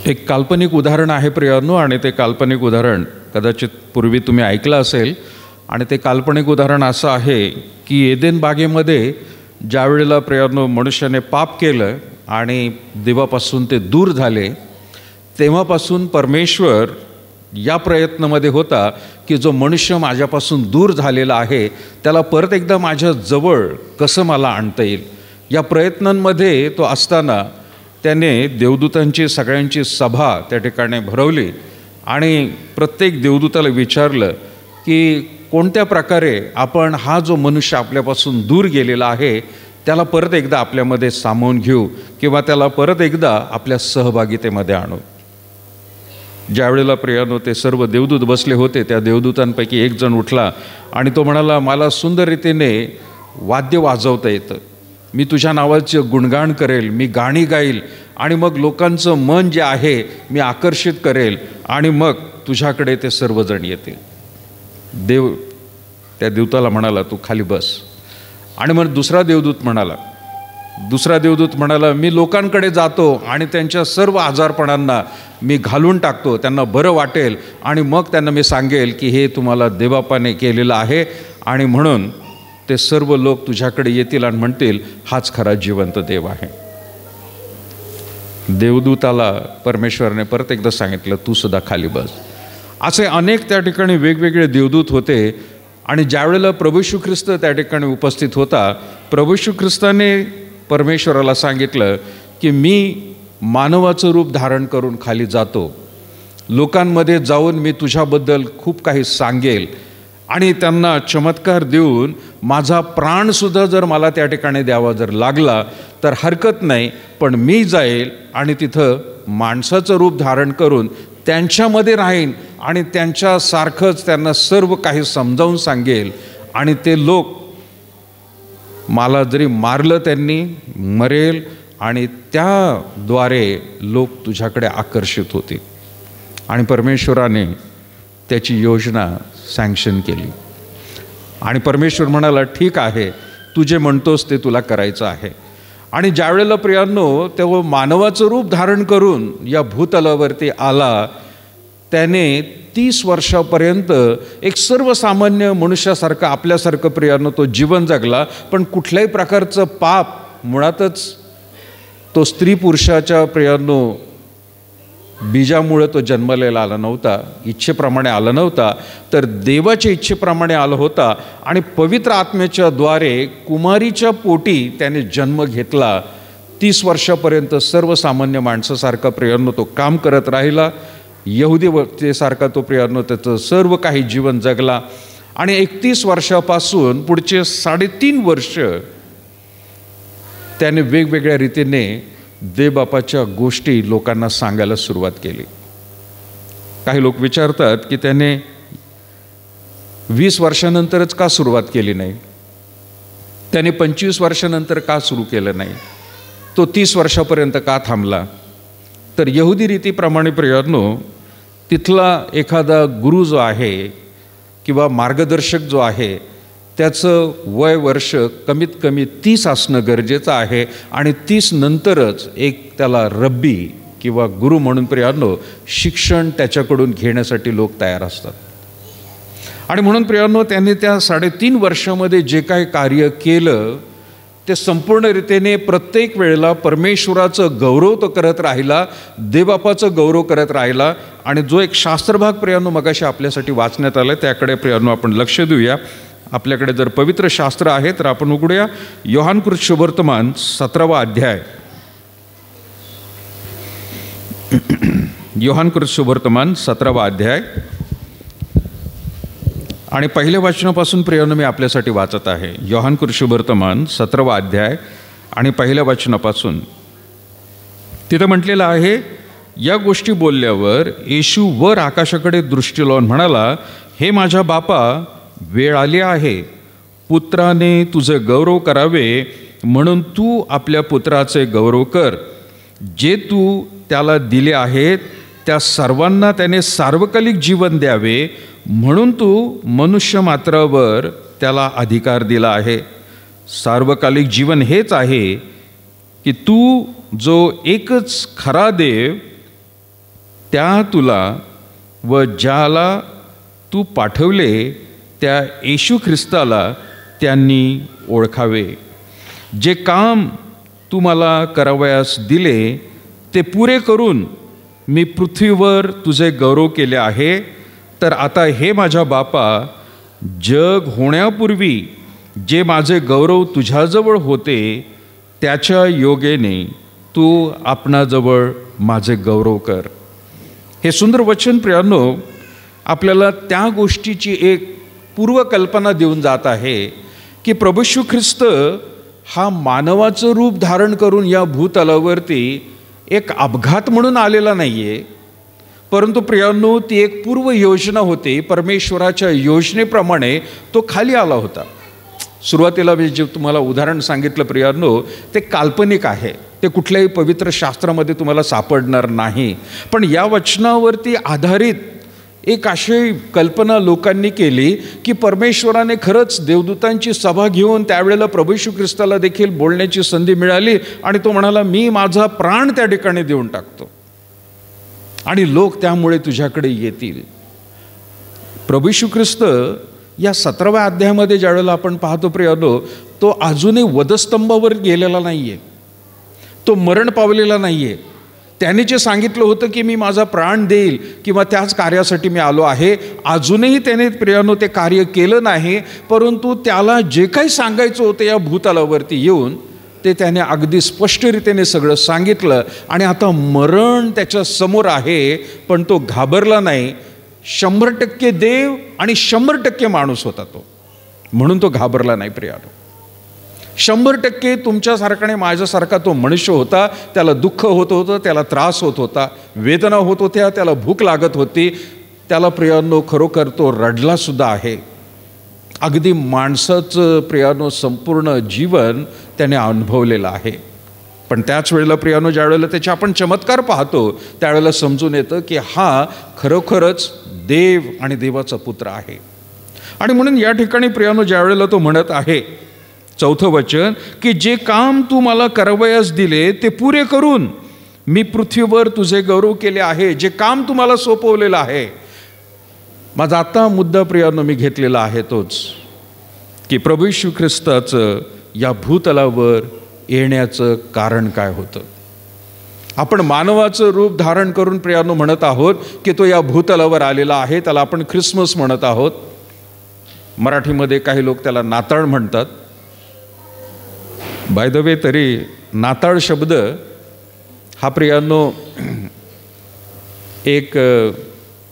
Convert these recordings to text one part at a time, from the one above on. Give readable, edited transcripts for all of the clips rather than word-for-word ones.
एक काल्पनिक उदाहरण आहे प्रियांनो, आणि ते काल्पनिक उदाहरण कदाचित पूर्वी तुम्ही ऐकलं असेल. आणि ते काल्पनिक उदाहरण असं आहे की एदेन बागेमध्ये ज्या वेळेला प्रियांनो मनुष्याने पाप केलं आणि देवापासून ते दूर झाले, तेव्हापासून परमेश्वर या प्रयत्नामध्ये होता की जो मनुष्य माझ्यापासून दूर झालेला आहे त्याला परत एकदा माझ्या जवळ कसं मला आणता येईल. या प्रयत्नांमध्ये तो असताना त्याने देवदूतांची सगळ्यांची सभा त्या ठिकाणी भरवली आणि प्रत्येक देवदूताला विचारलं की कोणत्या प्रकारे आपण हा जो मनुष्य आपल्यापासून दूर गेलेला आहे त्याला परत एकदा आपल्यामध्ये सामावून घेऊ किंवा त्याला परत एकदा आपल्या सहभागितेमध्ये आणू. ज्यावेळेला प्रियानो ते सर्व देवदूत बसले होते, त्या देवदूतांपैकी एक जण उठला आणि तो म्हणाला, मला सुंदर रीतीने वाद्य वाजवता येतं, मी तुझ्या नावाचे गुणगान करेल, मी गाणी गाईल आणि मग लोकांचं मन जे आहे मी आकर्षित करेल आणि मग तुझ्याकडे ते सर्वजण येतील. देव त्या देवताला म्हणाला, तू खाली बस. आणि मग दुसरा देवदूत म्हणाला, मी लोकांकडे जातो आणि त्यांच्या सर्व आजारपणांना मी घालून टाकतो, त्यांना बरं वाटेल आणि मग त्यांना मी सांगेल की हे तुम्हाला देवबापाने केलेलं आहे आणि म्हणून ते सर्व लोक तुझ्याकडे येतील आणि म्हणतील हाच खरा जिवंत देव आहे. देवदूताला परमेश्वराने परत एकदा सांगितलं, तू सुद्धा खाली बस. असे अनेक त्या ठिकाणी वेगवेगळे देवदूत होते. आणि ज्यावेळेला प्रभू येशू ख्रिस्त त्या ठिकाणी उपस्थित होता, प्रभू येशू ख्रिस्ताने परमेश्वराला सांगितलं की मी मानवाचं रूप धारण करून खाली जातो, लोकांमध्ये जाऊन मी तुझ्याबद्दल खूप काही सांगेल आणि त्यांना चमत्कार देऊन माझा प्राणसुद्धा जर मला त्या ठिकाणी द्यावा जर लागला तर हरकत नाही, पण मी जाईल आणि तिथं माणसाचं रूप धारण करून त्यांच्यामध्ये राहीन आणि त्यांच्यासारखंच त्यांना सर्व काही समजावून सांगेल आणि ते लोक मला जरी मारलं त्यांनी मरेल आणि त्याद्वारे लोक तुझ्याकडे आकर्षित होतील. आणि परमेश्वराने त्याची योजना सँक्शन केली आणि परमेश्वर म्हणाला, ठीक आहे, तू जे म्हणतोस ते तुला करायचं आहे. आणि ज्यावेळेला प्रियांनो तेव्हा मानवाचं रूप धारण करून या भूतलावरती आला, त्याने 30 वर्षापर्यंत एक सर्वसामान्य मनुष्यासारखं आपल्यासारखं प्रियांनो तो जीवन जगला. पण कुठल्याही प्रकारचं पाप मुळातच तो स्त्री पुरुषाच्या प्रियांनो बीजामुळे तो जन्मलेला आला नव्हता, इच्छेप्रमाणे आला नव्हता, तर देवाच्या इच्छेप्रमाणे आला होता. आणि पवित्र आत्म्याच्या द्वारे कुमारीच्या पोटी त्याने जन्म घेतला. 30 वर्षापर्यंत सर्वसामान्य माणसासारखा प्रियांनो तो काम करत राहिला, यहुदी व्यक्तीसारखा तो प्रियांनो त्याचं सर्व काही जीवन जगला. आणि 31 वर्षापासून पुढचे 3.5 वर्ष त्याने वेगवेगळ्या रीतीने देवबापाच्या गोष्टी लोकांना सांगायला सुरुवात केली. काही लोक विचारतात की त्याने 20 वर्षानंतरच का सुरुवात केली नाही, त्याने 25 वर्षानंतर का सुरू केलं नाही, तो 30 वर्षापर्यंत का थांबला. तर यहुदी रीतीप्रमाणे प्रियांनो तिथला एखादा गुरु जो आहे किंवा मार्गदर्शक जो आहे त्याचं वय वर्ष कमीत कमी 30 असणं गरजेचं आहे. आणि 30 नंतरच एक त्याला रब्बी किंवा गुरु म्हणून प्रियांनो शिक्षण त्याच्याकडून घेण्यासाठी लोक तयार असतात. आणि म्हणून प्रियांनो त्यांनी त्या 3.5 वर्षामध्ये जे काही कार्य केलं ते संपूर्ण रीतीने प्रत्येक वेळेला परमेश्वराचं गौरव तो करत राहिला, देवबापाचं गौरव करत राहिला. आणि जो एक शास्त्रभाग प्रियांनो मगाशी आपल्यासाठी वाचण्यात आला त्याकडे प्रियांनो आपण लक्ष देऊया. आपल्याकडे जर पवित्र शास्त्र आहे तर आपण उघडूया योहानकृत शुभवर्तमान 17वा अध्याय. योहानकृत शुभवर्तमान 17वा अध्याय आणि पहिल्या वचनापासून प्रियांनो मी आपल्यासाठी वाचत आहे. योहानकृत शुभवर्तमान 17वा अध्याय आणि पहिल्या वचनापासून तिथं म्हटलेलं आहे, या गोष्टी बोलल्यावर येशू वर आकाशाकडे दृष्टी लावून म्हणाला, हे माझ्या बापा, वेळ आली आहे, पुत्राने तुझे गौरव करावे म्हणून तू आपल्या पुत्राचे गौरव कर. जे तू त्याला दिले आहेत त्या सर्वांना त्याने सार्वकालिक जीवन द्यावे म्हणून तू मनुष्य मात्रावर त्याला अधिकार दिला आहे. सार्वकालिक जीवन हेच आहे की तू जो एकच खरा देव त्या तुला व ज्याला तू पाठवले त्या येशू ख्रिस्ताला त्यांनी ओळखावे. जे काम तू मला करावयास दिले ते पुरे करून मी पृथ्वीवर तुझे गौरव केले आहे. तर आता हे माझ्या बापा, जग होण्यापूर्वी जे माझे गौरव तुझ्याजवळ होते त्याच्या योगेने तू आपणाजवळ माझे गौरव कर. हे सुंदर वचन प्रियांनो आपल्याला त्या गोष्टीची एक पूर्वकल्पना देऊन जात आहे की प्रभू येशू ख्रिस्त हा मानवाचं रूप धारण करून या भूतलावरती एक अपघात म्हणून आलेला नाही आहे, परंतु प्रियांनो ती एक पूर्व योजना होती. परमेश्वराच्या योजनेप्रमाणे तो खाली आला होता. सुरुवातीला मी जे तुम्हाला उदाहरण सांगितलं प्रियांनो ते काल्पनिक आहे, ते कुठल्याही पवित्र शास्त्रामध्ये तुम्हाला सापडणार नाही. पण या वचनावरती आधारित एक अशी कल्पना लोकांनी केली की परमेश्वराने खरंच देवदूतांची सभा घेऊन त्यावेळेला प्रभू येशू ख्रिस्ताला देखील बोलण्याची संधी मिळाली आणि तो म्हणाला, मी माझा प्राण त्या ठिकाणी देऊन टाकतो आणि लोक त्यामुळे तुझ्याकडे येतील. प्रभू येशू ख्रिस्त या 17व्या अध्यायामध्ये ज्यावेळेला आपण पाहतो प्रियांनो, तो अजूनही वधस्तंभावर गेलेला नाही आहे, तो मरण पावलेला नाही आहे. त्याने जे सांगितलं होतं की मी माझा प्राण देईल किंवा त्याच कार्यासाठी मी आलो आहे, अजूनही त्याने प्रियांनो ते कार्य केलं नाही. परंतु त्याला जे काही सांगायचं होतं या भूतलावरती येऊन ते त्याने अगदी स्पष्टरीतीने सगळं सांगितलं. आणि आता मरण त्याच्या समोर आहे, पण तो घाबरला नाही. 100% देव आणि 100% माणूस होता तो, म्हणून तो घाबरला नाही प्रियांनो. 100% तुमच्यासारखा आणि माझ्यासारखा तो मनुष्य होता. त्याला दुःख होत होतं, त्याला त्रास होत होता, वेदना होत होत्या, त्याला भूक लागत होती. त्याला प्रियांनो खरोखर तो रडला सुद्धा आहे. अगदी माणसाचं प्रियांनो संपूर्ण जीवन त्याने अनुभवलेलं आहे. पण त्याच वेळेला प्रियांनो ज्यावेळेला त्याचे आपण चमत्कार पाहतो त्यावेळेला समजून येतं की हा खरोखरच देव आणि देवाचा पुत्र आहे. आणि म्हणून या ठिकाणी प्रियांनो ज्यावेळेला तो म्हणत आहे 4थं वचन की जे काम तू मला करावयास दिले ते पुरे करून मी पृथ्वीवर तुझे गौरव केले आहे. जे काम तुम्हाला सोपवलेलं आहे. माझा आता मुद्दा प्रियांनो मी घेतलेला आहे तोच की प्रभू येशू ख्रिस्ताचं या भूतलावर येण्याचं कारण काय होतं. आपण मानवाचं रूप धारण करून प्रियांनो म्हणत आहोत की तो या भूतलावर आलेला आहे. त्याला आपण ख्रिसमस म्हणत आहोत. मराठीमध्ये काही लोक त्याला नाताळ म्हणतात. बाय द वे तरी नाताळ शब्द हा प्रियांनो एक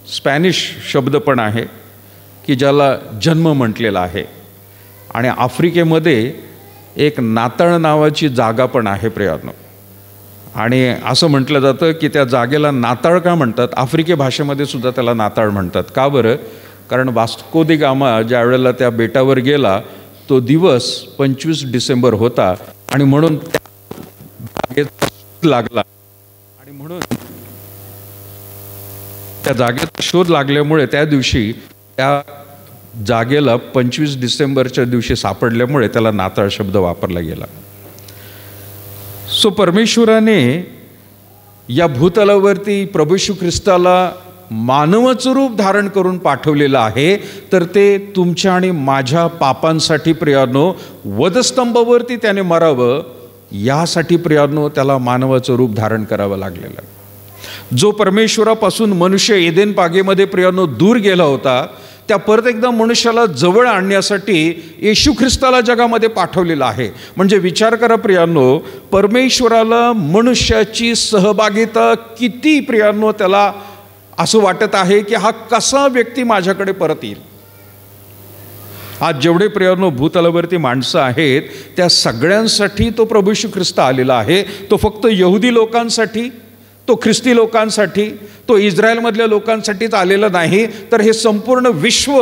स्पॅनिश शब्द पण आहे की ज्याला जन्म म्हटलेला आहे. आणि आफ्रिकेमध्ये एक नाताळ नावाची जागा पण आहे प्रियांनो. आणि असं म्हटलं जातं की त्या जागेला नाताळ का म्हणतात, आफ्रिकी भाषेमध्ये सुद्धा त्याला नाताळ म्हणतात. का बरं? कारण वास्को दी गामा ज्या वेळेला त्या बेटावर गेला तो दिवस 25 डिसेंबर होता आणि म्हणून त्या जागेचा शोध लागला. आणि म्हणून त्या जागेचा शोध लागल्यामुळे त्या दिवशी त्या जागेला 25 डिसेंबरच्या दिवशी सापडल्यामुळे त्याला नाताळ शब्द वापरला गेला. सो परमेश्वराने या भूतलावरती प्रभू येशू ख्रिस्ताला मानवाचं रूप धारण करून पाठवलेलं आहे. तर ते तुमच्या आणि माझ्या पापांसाठी प्रियांनो वधस्तंभावरती त्याने मरावं यासाठी प्रियांनो त्याला मानवाचं रूप धारण करावं लागलेलं आहे. जो परमेश्वरापासून मनुष्य एदेन बागेमध्ये प्रियांनो दूर गेला होता त्या परत एकदा मनुष्याला जवळ आणण्यासाठी येशू ख्रिस्ताला जगामध्ये पाठवलेला आहे. म्हणजे विचार करा प्रियांनो, परमेश्वराला मनुष्याची सहभागिता किती प्रियांनो त्याला असं वाटत आहे की हा कसा व्यक्ती माझ्याकडे परत येईल. आज जेवढे प्रियांनो भूतलावरती माणसं आहेत त्या सगळ्यांसाठी तो प्रभू येशू ख्रिस्त आलेला आहे. तो फक्त यहुदी लोकांसाठी, तो ख्रिस्ती लोकांसाठी, तो इस्रायलमधल्या लोकांसाठीच आलेला नाही, तर हे संपूर्ण विश्व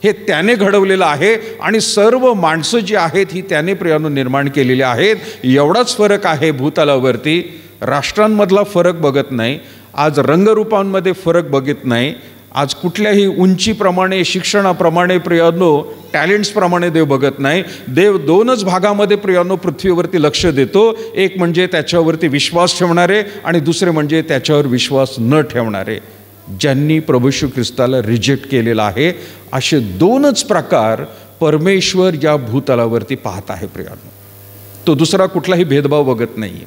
हे त्याने घडवलेलं आहे. आणि सर्व माणसं जी आहेत ही त्याने प्रियांनो निर्माण केलेली आहेत. एवढाच फरक आहे भूतलावरती. राष्ट्रांमधला फरक बघत नाही, आज रंगरूपांमध्ये फरक बघत नाही, आज कुठल्याही उंचीप्रमाणे, शिक्षणाप्रमाणे प्रियांनो, टॅलेंट्सप्रमाणे देव बघत नाही. देव दोनच भागामध्ये प्रियांनो पृथ्वीवरती लक्ष देतो. एक म्हणजे त्याच्यावरती विश्वास ठेवणारे आणि दुसरे म्हणजे त्याच्यावर विश्वास न ठेवणारे, ज्यांनी प्रभू येशू ख्रिस्ताला रिजेक्ट केलेला आहे. असे दोनच प्रकार परमेश्वर या भूतलावरती पाहत आहे प्रियांनो. तो दुसरा कुठलाही भेदभाव बघत नाही.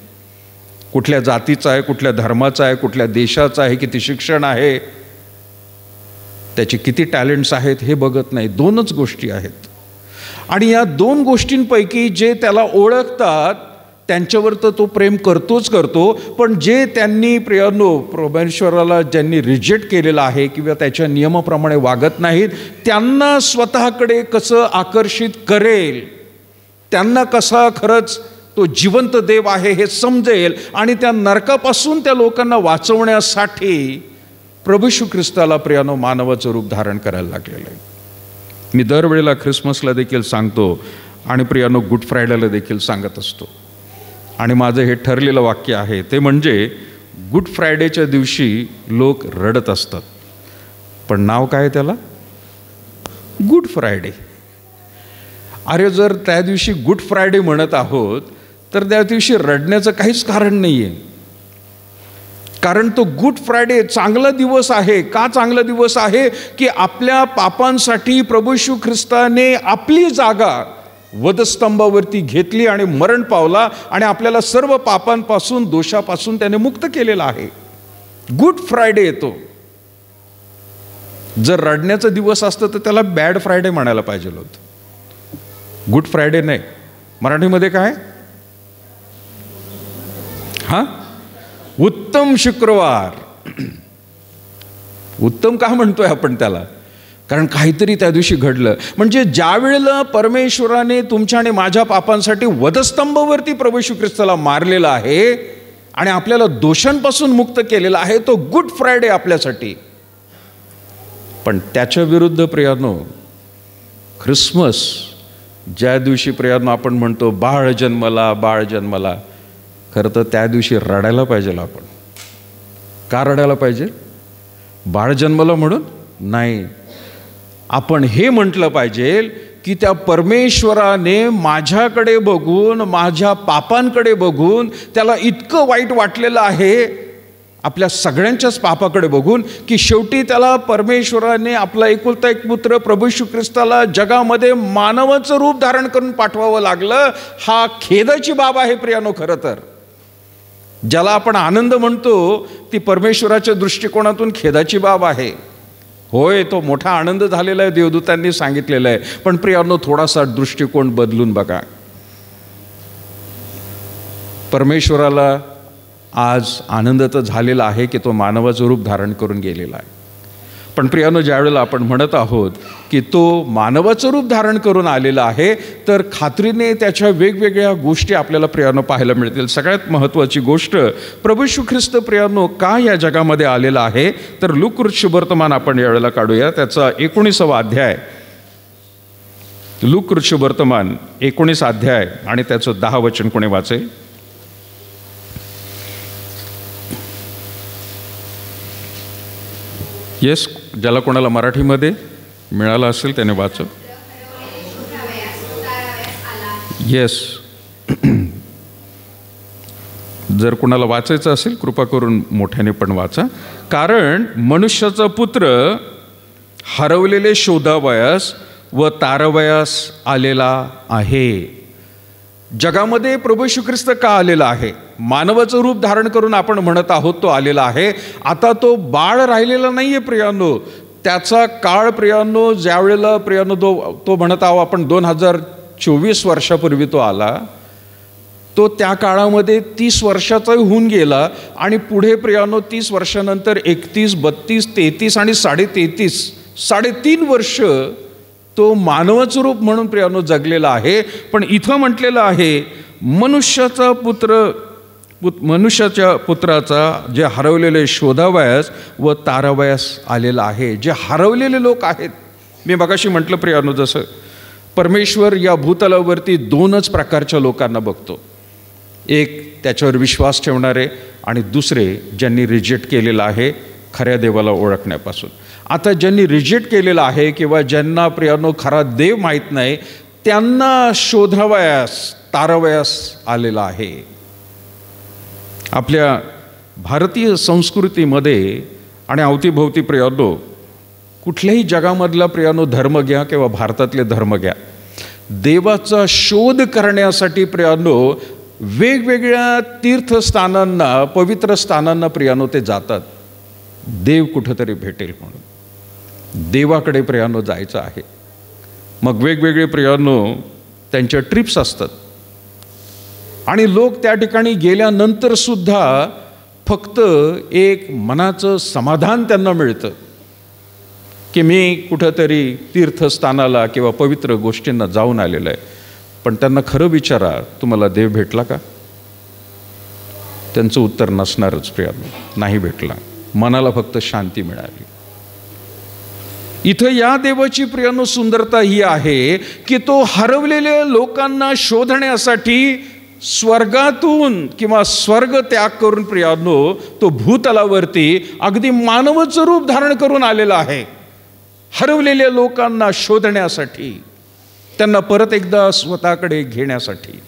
कुठल्या जातीचा आहे, कुठल्या धर्माचा आहे, कुठल्या देशाचा आहे, किती शिक्षण आहे, त्याचे किती टॅलेंट्स आहेत हे बघत नाही. दोनच गोष्टी आहेत. आणि या दोन गोष्टींपैकी जे त्याला ओळखतात त्यांच्यावर तर तो प्रेम करतोच करतो. पण जे त्यांनी प्रियांनो परमेश्वराला ज्यांनी रिजेक्ट केलेलं आहे किंवा त्याच्या नियमाप्रमाणे वागत नाहीत, त्यांना स्वतःकडे कसं आकर्षित करेल, त्यांना कसा खरंच तो जिवंत देव आहे हे समजेल आणि त्या नरकापासून त्या लोकांना वाचवण्यासाठी प्रभू येशू ख्रिस्ताला प्रियानो मानवाचं रूप धारण करायला लागलेलं आहे. मी दरवेळेला ख्रिसमसला देखील सांगतो आणि प्रियानो गुड फ्रायडेला देखील सांगत असतो. आणि माझं हे ठरलेलं वाक्य आहे ते म्हणजे गुड फ्रायडेच्या दिवशी लोक रडत असतात, पण नाव काय त्याला? Good Friday. अरे जर त्या दिवशी गुड फ्रायडे म्हणत आहोत तर त्या दिवशी रडण्याचं काहीच कारण नाही आहे. कारण तो गुड फ्रायडे चांगला दिवस आहे. का चांगला दिवस आहे? की आपल्या पापांसाठी प्रभू येशू ख्रिस्ताने आपली जागा वधस्तंभावरती घेतली आणि मरण पावला आणि आपल्याला सर्व पापांपासून, दोषापासून त्याने मुक्त केलेला आहे. गुड फ्रायडे येतो. जर रडण्याचा दिवस असतं तर त्याला बॅड फ्रायडे म्हणायला पाहिजे होतं. गुड फ्रायडे नाही. मराठीमध्ये काय? उत्तम शुक्रवार. उत्तम का म्हणतोय आपण त्याला? कारण काहीतरी त्या दिवशी घडलं. म्हणजे ज्या वेळेला परमेश्वराने तुमच्या आणि माझ्या पापांसाठी वधस्तंभावरती प्रभू येशू ख्रिस्ताला मारलेला आहे आणि आपल्याला दोषांपासून मुक्त केलेला आहे, तो गुड फ्रायडे आपल्यासाठी. पण त्याच्या विरुद्ध प्रियानो ख्रिसमस, ज्या दिवशी प्रियानो आपण म्हणतो बाळ जन्मला, बाळ जन्मला, खरं तर त्या दिवशी रडायला पाहिजे आपण. का रडायला पाहिजे? बाळ जन्मला म्हणून नाही. आपण हे म्हटलं पाहिजे की त्या परमेश्वराने माझ्याकडे बघून, माझ्या पापांकडे बघून त्याला इतकं वाईट वाटलेलं आहे, आपल्या सगळ्यांच्याच पापाकडे बघून, की शेवटी त्याला परमेश्वराने आपला एकुलता एक पुत्र प्रभू येशू ख्रिस्ताला जगामध्ये मानवाचं रूप धारण करून पाठवावं लागलं. हा खेदाची बाब आहे प्रियानो. खरं तर ज्याला आपण आनंद म्हणतो ती परमेश्वराच्या दृष्टिकोनातून खेदाची बाब आहे. होय, तो मोठा आनंद झालेला आहे, देवदूतांनी सांगितलेलं आहे. पण प्रियानो थोडासा दृष्टिकोन बदलून बघा. परमेश्वराला आज आनंद तर झालेला आहे की तो मानवाचं रूप धारण करून गेलेला आहे. पण प्रियानो ज्या वेळेला आपण म्हणत आहोत की तो मानवाचं रूप धारण करून आलेला आहे, तर खात्रीने त्याच्या वेगवेगळ्या गोष्टी आपल्याला प्रियानो पाहायला मिळतील. सगळ्यात महत्त्वाची गोष्ट, प्रभू येशू ख्रिस्त प्रियानो का या जगामध्ये आलेला आहे? तर लूक शुभवर्तमान आपण यावेळेला काढूया. त्याचा 19वा अध्याय, लूक शुभवर्तमान 19 अध्याय आणि त्याचं 10 वचन कोणी वाचेल? येस, ज्याला कोणाला मराठीमध्ये मिळालं असेल त्याने वाचव. येस, जर कोणाला वाचायचं असेल कृपा करून मोठ्याने पण वाचा. कारण मनुष्याचा पुत्र हरवलेले शोधावयास व तारवयास आलेला आहे. जगामध्ये प्रभू येशू ख्रिस्त का आलेला आहे? मानवाचं रूप धारण करून आपण म्हणत आहोत तो आलेला आहे. आता तो बाळ राहिलेला नाहीये प्रियानो. त्याचा काळ प्रियानो, ज्या वेळेला प्रियानो तो म्हणत आहोत आपण 2024 वर्षापूर्वी तो आला, तो त्या काळामध्ये 30 वर्षाचाही होऊन गेला. आणि पुढे प्रियानो 30 वर्षानंतर 31, 32, 33 आणि 3.5 वर्ष तो मानवाचं रूप म्हणून प्रियानो जगलेला आहे. पण इथं म्हटलेलं आहे मनुष्याच्या पुत्राचा जे हरवलेले शोधावयास व तारावयास आलेला आहे. जे हरवलेले लोक आहेत, मी मगाशी म्हटलं प्रियानो, जसं परमेश्वर या भूतलावरती दोनच प्रकारच्या लोकांना बघतो. एक त्याच्यावर विश्वास ठेवणारे आणि दुसरे ज्यांनी रिजेक्ट केलेला आहे खऱ्या देवाला ओळखण्यापासून. आता ज्यांनी रिजेक्ट केलेलं आहे किंवा ज्यांना प्रियानो खरा देव माहीत नाही, त्यांना शोधावयास, तारवयास आलेला आहे. आपल्या भारतीय संस्कृतीमध्ये आणि अवतीभोवती प्रियानो, कुठल्याही जगामधला प्रियानो धर्म घ्या किंवा भारतातले धर्म घ्या, देवाचा शोध करण्यासाठी प्रियानो वेगवेगळ्या तीर्थस्थानांना, पवित्र स्थानांना प्रियानो ते जातात. देव कुठंतरी भेटेल म्हणून देवाकडे प्रियानो जायचं आहे. मग वेगवेगळे प्रियानो त्यांच्या ट्रिप्स असतात आणि लोक त्या ठिकाणी गेल्यानंतर सुद्धा फक्त एक मनाचं समाधान त्यांना मिळतं की मी कुठंतरी तीर्थस्थानाला किंवा पवित्र गोष्टींना जाऊन आलेलं आहे. पण त्यांना खरं विचारा, तुम्हाला देव भेटला का? त्यांचं उत्तर नसणारच प्रियानो, नाही भेटला. मनाला फक्त शांती मिळाली. इथं या देवाची प्रियानो सुंदरता ही आहे की तो हरवलेल्या लोकांना शोधण्यासाठी स्वर्गातून किंवा स्वर्ग त्याग करून प्रियानो तो भूतलावरती अगदी मानवाचं रूप धारण करून आलेला आहे, हरवलेल्या लोकांना शोधण्यासाठी, त्यांना परत एकदा स्वतःकडे घेण्यासाठी.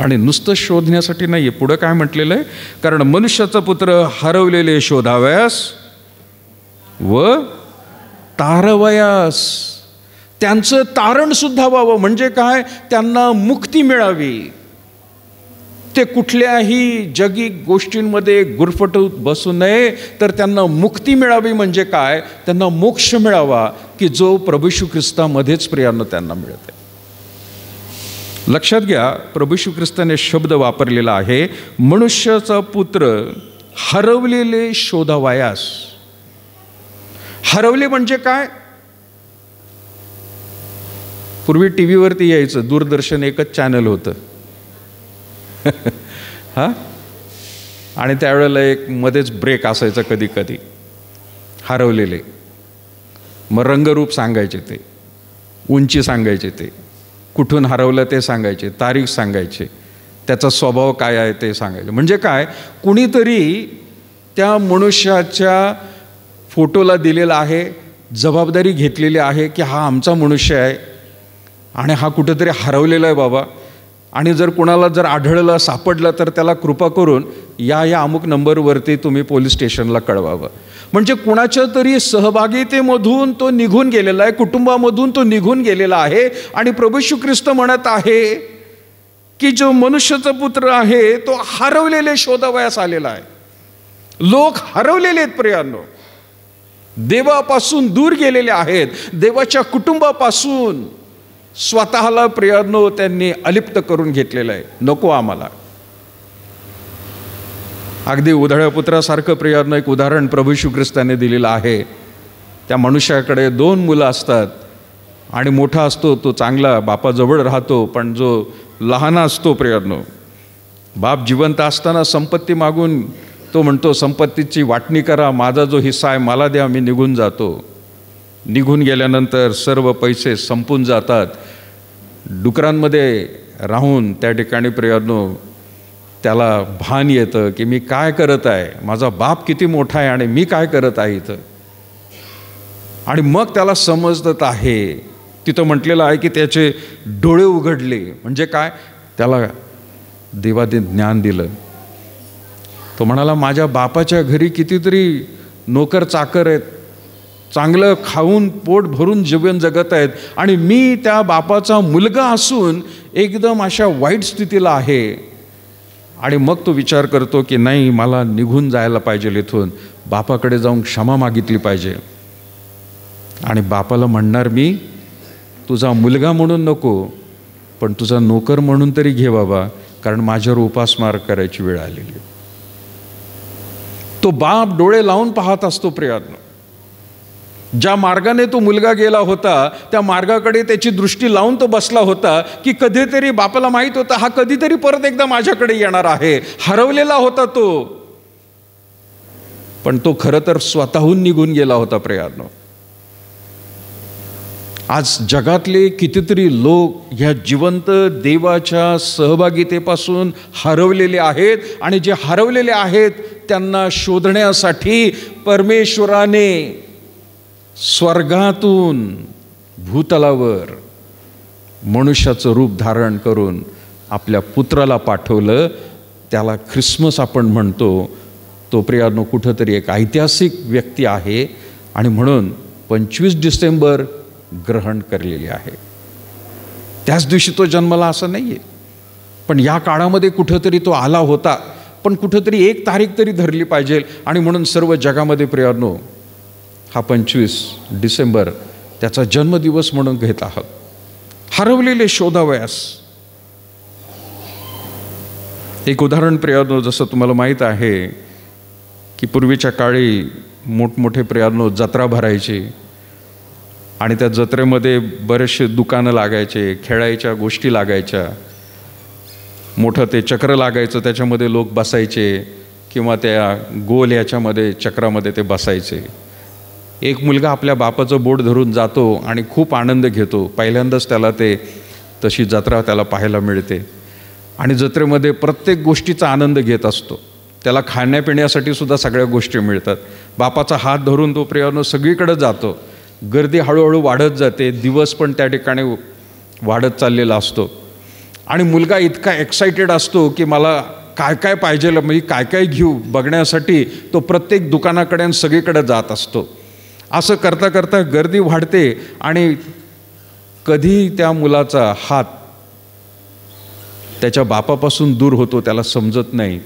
आणि नुसतं शोधण्यासाठी नाही आहे, पुढं काय म्हटलेलं आहे, कारण मनुष्याचा पुत्र हरवलेले शोधावयास व तारवयास, त्यांचं तारण सुद्धा व्हावं. म्हणजे काय, त्यांना मुक्ती मिळावी. ते कुठल्याही जगी गोष्टींमध्ये गुरफटून बसू नये, तर त्यांना मुक्ती मिळावी. म्हणजे काय, त्यांना मोक्ष मिळावा की जो प्रभू येशू ख्रिस्तामध्येच प्रियानो त्यांना मिळते. लक्षात घ्या, प्रभू येशू ख्रिस्ताने शब्द वापरलेला आहे, मनुष्याचा पुत्र हरवलेले शोधावयास. हरवले म्हणजे काय, पूर्वी टी व्हीवरती यायचं, दूरदर्शन एकच चॅनल होतं हा, आणि त्यावेळेला एक मध्येच ब्रेक असायचा कधी कधी, हरवलेले. मग रंगरूप सांगायचे, ते उंची सांगायचे, ते कुठून हरवलं ते सांगायचे, तारीख सांगायचे, त्याचा स्वभाव काय आहे ते सांगायचे. म्हणजे काय, कुणीतरी त्या मनुष्याच्या फोटोला दिलेला आहे, जबाबदारी घेतलेली आहे की हा आमचा मनुष्य आहे आणि हा कुठेतरी हरवलेला आहे बाबा, आणि जर कुणाला जर आढळलं, सापडलं, तर त्याला कृपा करून या अमुक नंबरवरती तुम्ही पोलीस स्टेशनला कळवावं. म्हणजे कुणाच्या तरी सहभागितेमधून तो निघून गेलेला आहे, कुटुंबामधून तो निघून गेलेला आहे. आणि प्रभू येशू ख्रिस्त म्हणत आहे की जो मनुष्याचा पुत्र आहे तो हरवलेले शोधावयास आलेला आहे. लोक हरवलेले आहेत प्रियांनो, देवापासून दूर गेलेले आहेत, देवाच्या कुटुंबापासून स्वतःला प्रियांनो त्यांनी अलिप्त करून घेतलेलं आहे. नको आम्हाला. अगदी उधळ्या पुत्रासारखं प्रियांनो एक उदाहरण प्रभू येशू ख्रिस्ताने दिलेलं आहे. त्या मनुष्याकडे 2 मुलं असतात आणि मोठा असतो तो चांगला बापाजवळ राहतो, पण जो लहान असतो प्रियांनो, बाप जिवंत असताना संपत्ती मागून तो म्हणतो संपत्तीची वाटणी करा, माझा जो हिस्सा आहे मला द्या, मी निघून जातो. निघून गेल्यानंतर सर्व पैसे संपून जातात. डुकरांमध्ये राहून त्या ठिकाणी प्रियांनो त्याला भान येतं की मी काय करत आहे, माझा बाप किती मोठा आहे आणि मी काय करत आहे इथं. आणि मग त्याला समजत आहे, तिथं म्हटलेलं आहे की त्याचे डोळे उघडले. म्हणजे काय, त्याला देवाने ज्ञान दिलं. तो म्हणाला माझ्या बापाच्या घरी कितीतरी नोकर चाकर आहेत, चांगलं खाऊन पोट भरून जीवन जगत आहेत, आणि मी त्या बापाचा मुलगा असून एकदम अशा वाईट स्थितीला आहे. आणि मग तो विचार करतो की नाही, मला निघून जायला पाहिजे इथून, बापाकडे जाऊन क्षमा मागितली पाहिजे. आणि बापाला म्हणणार, मी तुझा मुलगा म्हणून नको, पण तुझा नोकर म्हणून तरी घे बाबा, कारण माझ्यावर उपासमार करायची वेळ आलेली. तो बाप डोळे लावून पाहत असतो प्रियांनो. ज्या मार्गाने तो मुलगा गेला होता त्या मार्गाकडे त्याची दृष्टी लावून तो बसला होता की कधीतरी बापाला माहित होता हा कधीतरी परत एकदा माझ्याकडे येणार आहे. हरवलेला होता तो, पण तो खरं तर स्वतःहून निघून गेला होता प्रियांनो. आज जगातले कितीतरी लोक ह्या जिवंत देवाच्या सहभागितेपासून हरवलेले आहेत, आणि जे हरवलेले आहेत त्यांना शोधण्यासाठी परमेश्वराने स्वर्गातून भूतलावर मनुष्याचं रूप धारण करून आपल्या पुत्राला पाठवलं. त्याला ख्रिसमस आपण म्हणतो. तो प्रियानो कुठंतरी एक ऐतिहासिक व्यक्ती आहे, आणि म्हणून 25 डिसेंबर ग्रहण करलेली आहे. त्याच दिवशी तो जन्मला असं नाही आहे, पण या काळामध्ये कुठंतरी तो आला होता. पण कुठंतरी एक तारीख तरी धरली पाहिजे, आणि म्हणून सर्व जगामध्ये प्रियानो हा 25 डिसेंबर त्याचा जन्मदिवस म्हणून घेत आहोत. हरवलेले शोधावयास. एक उदाहरण प्रियानो, जसं तुम्हाला माहीत आहे की पूर्वीच्या काळी मोठमोठे प्रियानो जत्रा भरायची, आणि त्या जत्रेमध्ये बरेचसे दुकानं लागायचे, खेळायच्या गोष्टी लागायच्या, मोठं ते चक्र लागायचं, त्याच्यामध्ये लोक बसायचे, किंवा त्या गोल याच्यामध्ये चक्रामध्ये ते बसायचे. एक मुलगा आपल्या बापाचं बोट धरून जातो आणि खूप आनंद घेतो. पहिल्यांदाच त्याला ते तशी जत्रा त्याला पाहायला मिळते, आणि जत्रेमध्ये प्रत्येक गोष्टीचा आनंद घेत असतो. त्याला खाण्यापिण्यासाठी सुद्धा सगळ्या गोष्टी मिळतात. बापाचा हात धरून तो प्रियानो सगळीकडे जातो. गर्दी हळूहळू वाढत जाते, दिवस पण त्या ठिकाणी वाढत चाललेला असतो, आणि मुलगा इतका एक्साइटेड असतो की मला काय काय पाहिजे, मी काय काय घेऊ बघण्यासाठी तो प्रत्येक दुकानाकडे आणि सगळीकडे जात असतो. असं करता करता गर्दी वाढते, आणि कधी त्या मुलाचा हात त्याच्या बापापासून दूर होतो त्याला समजत नाही.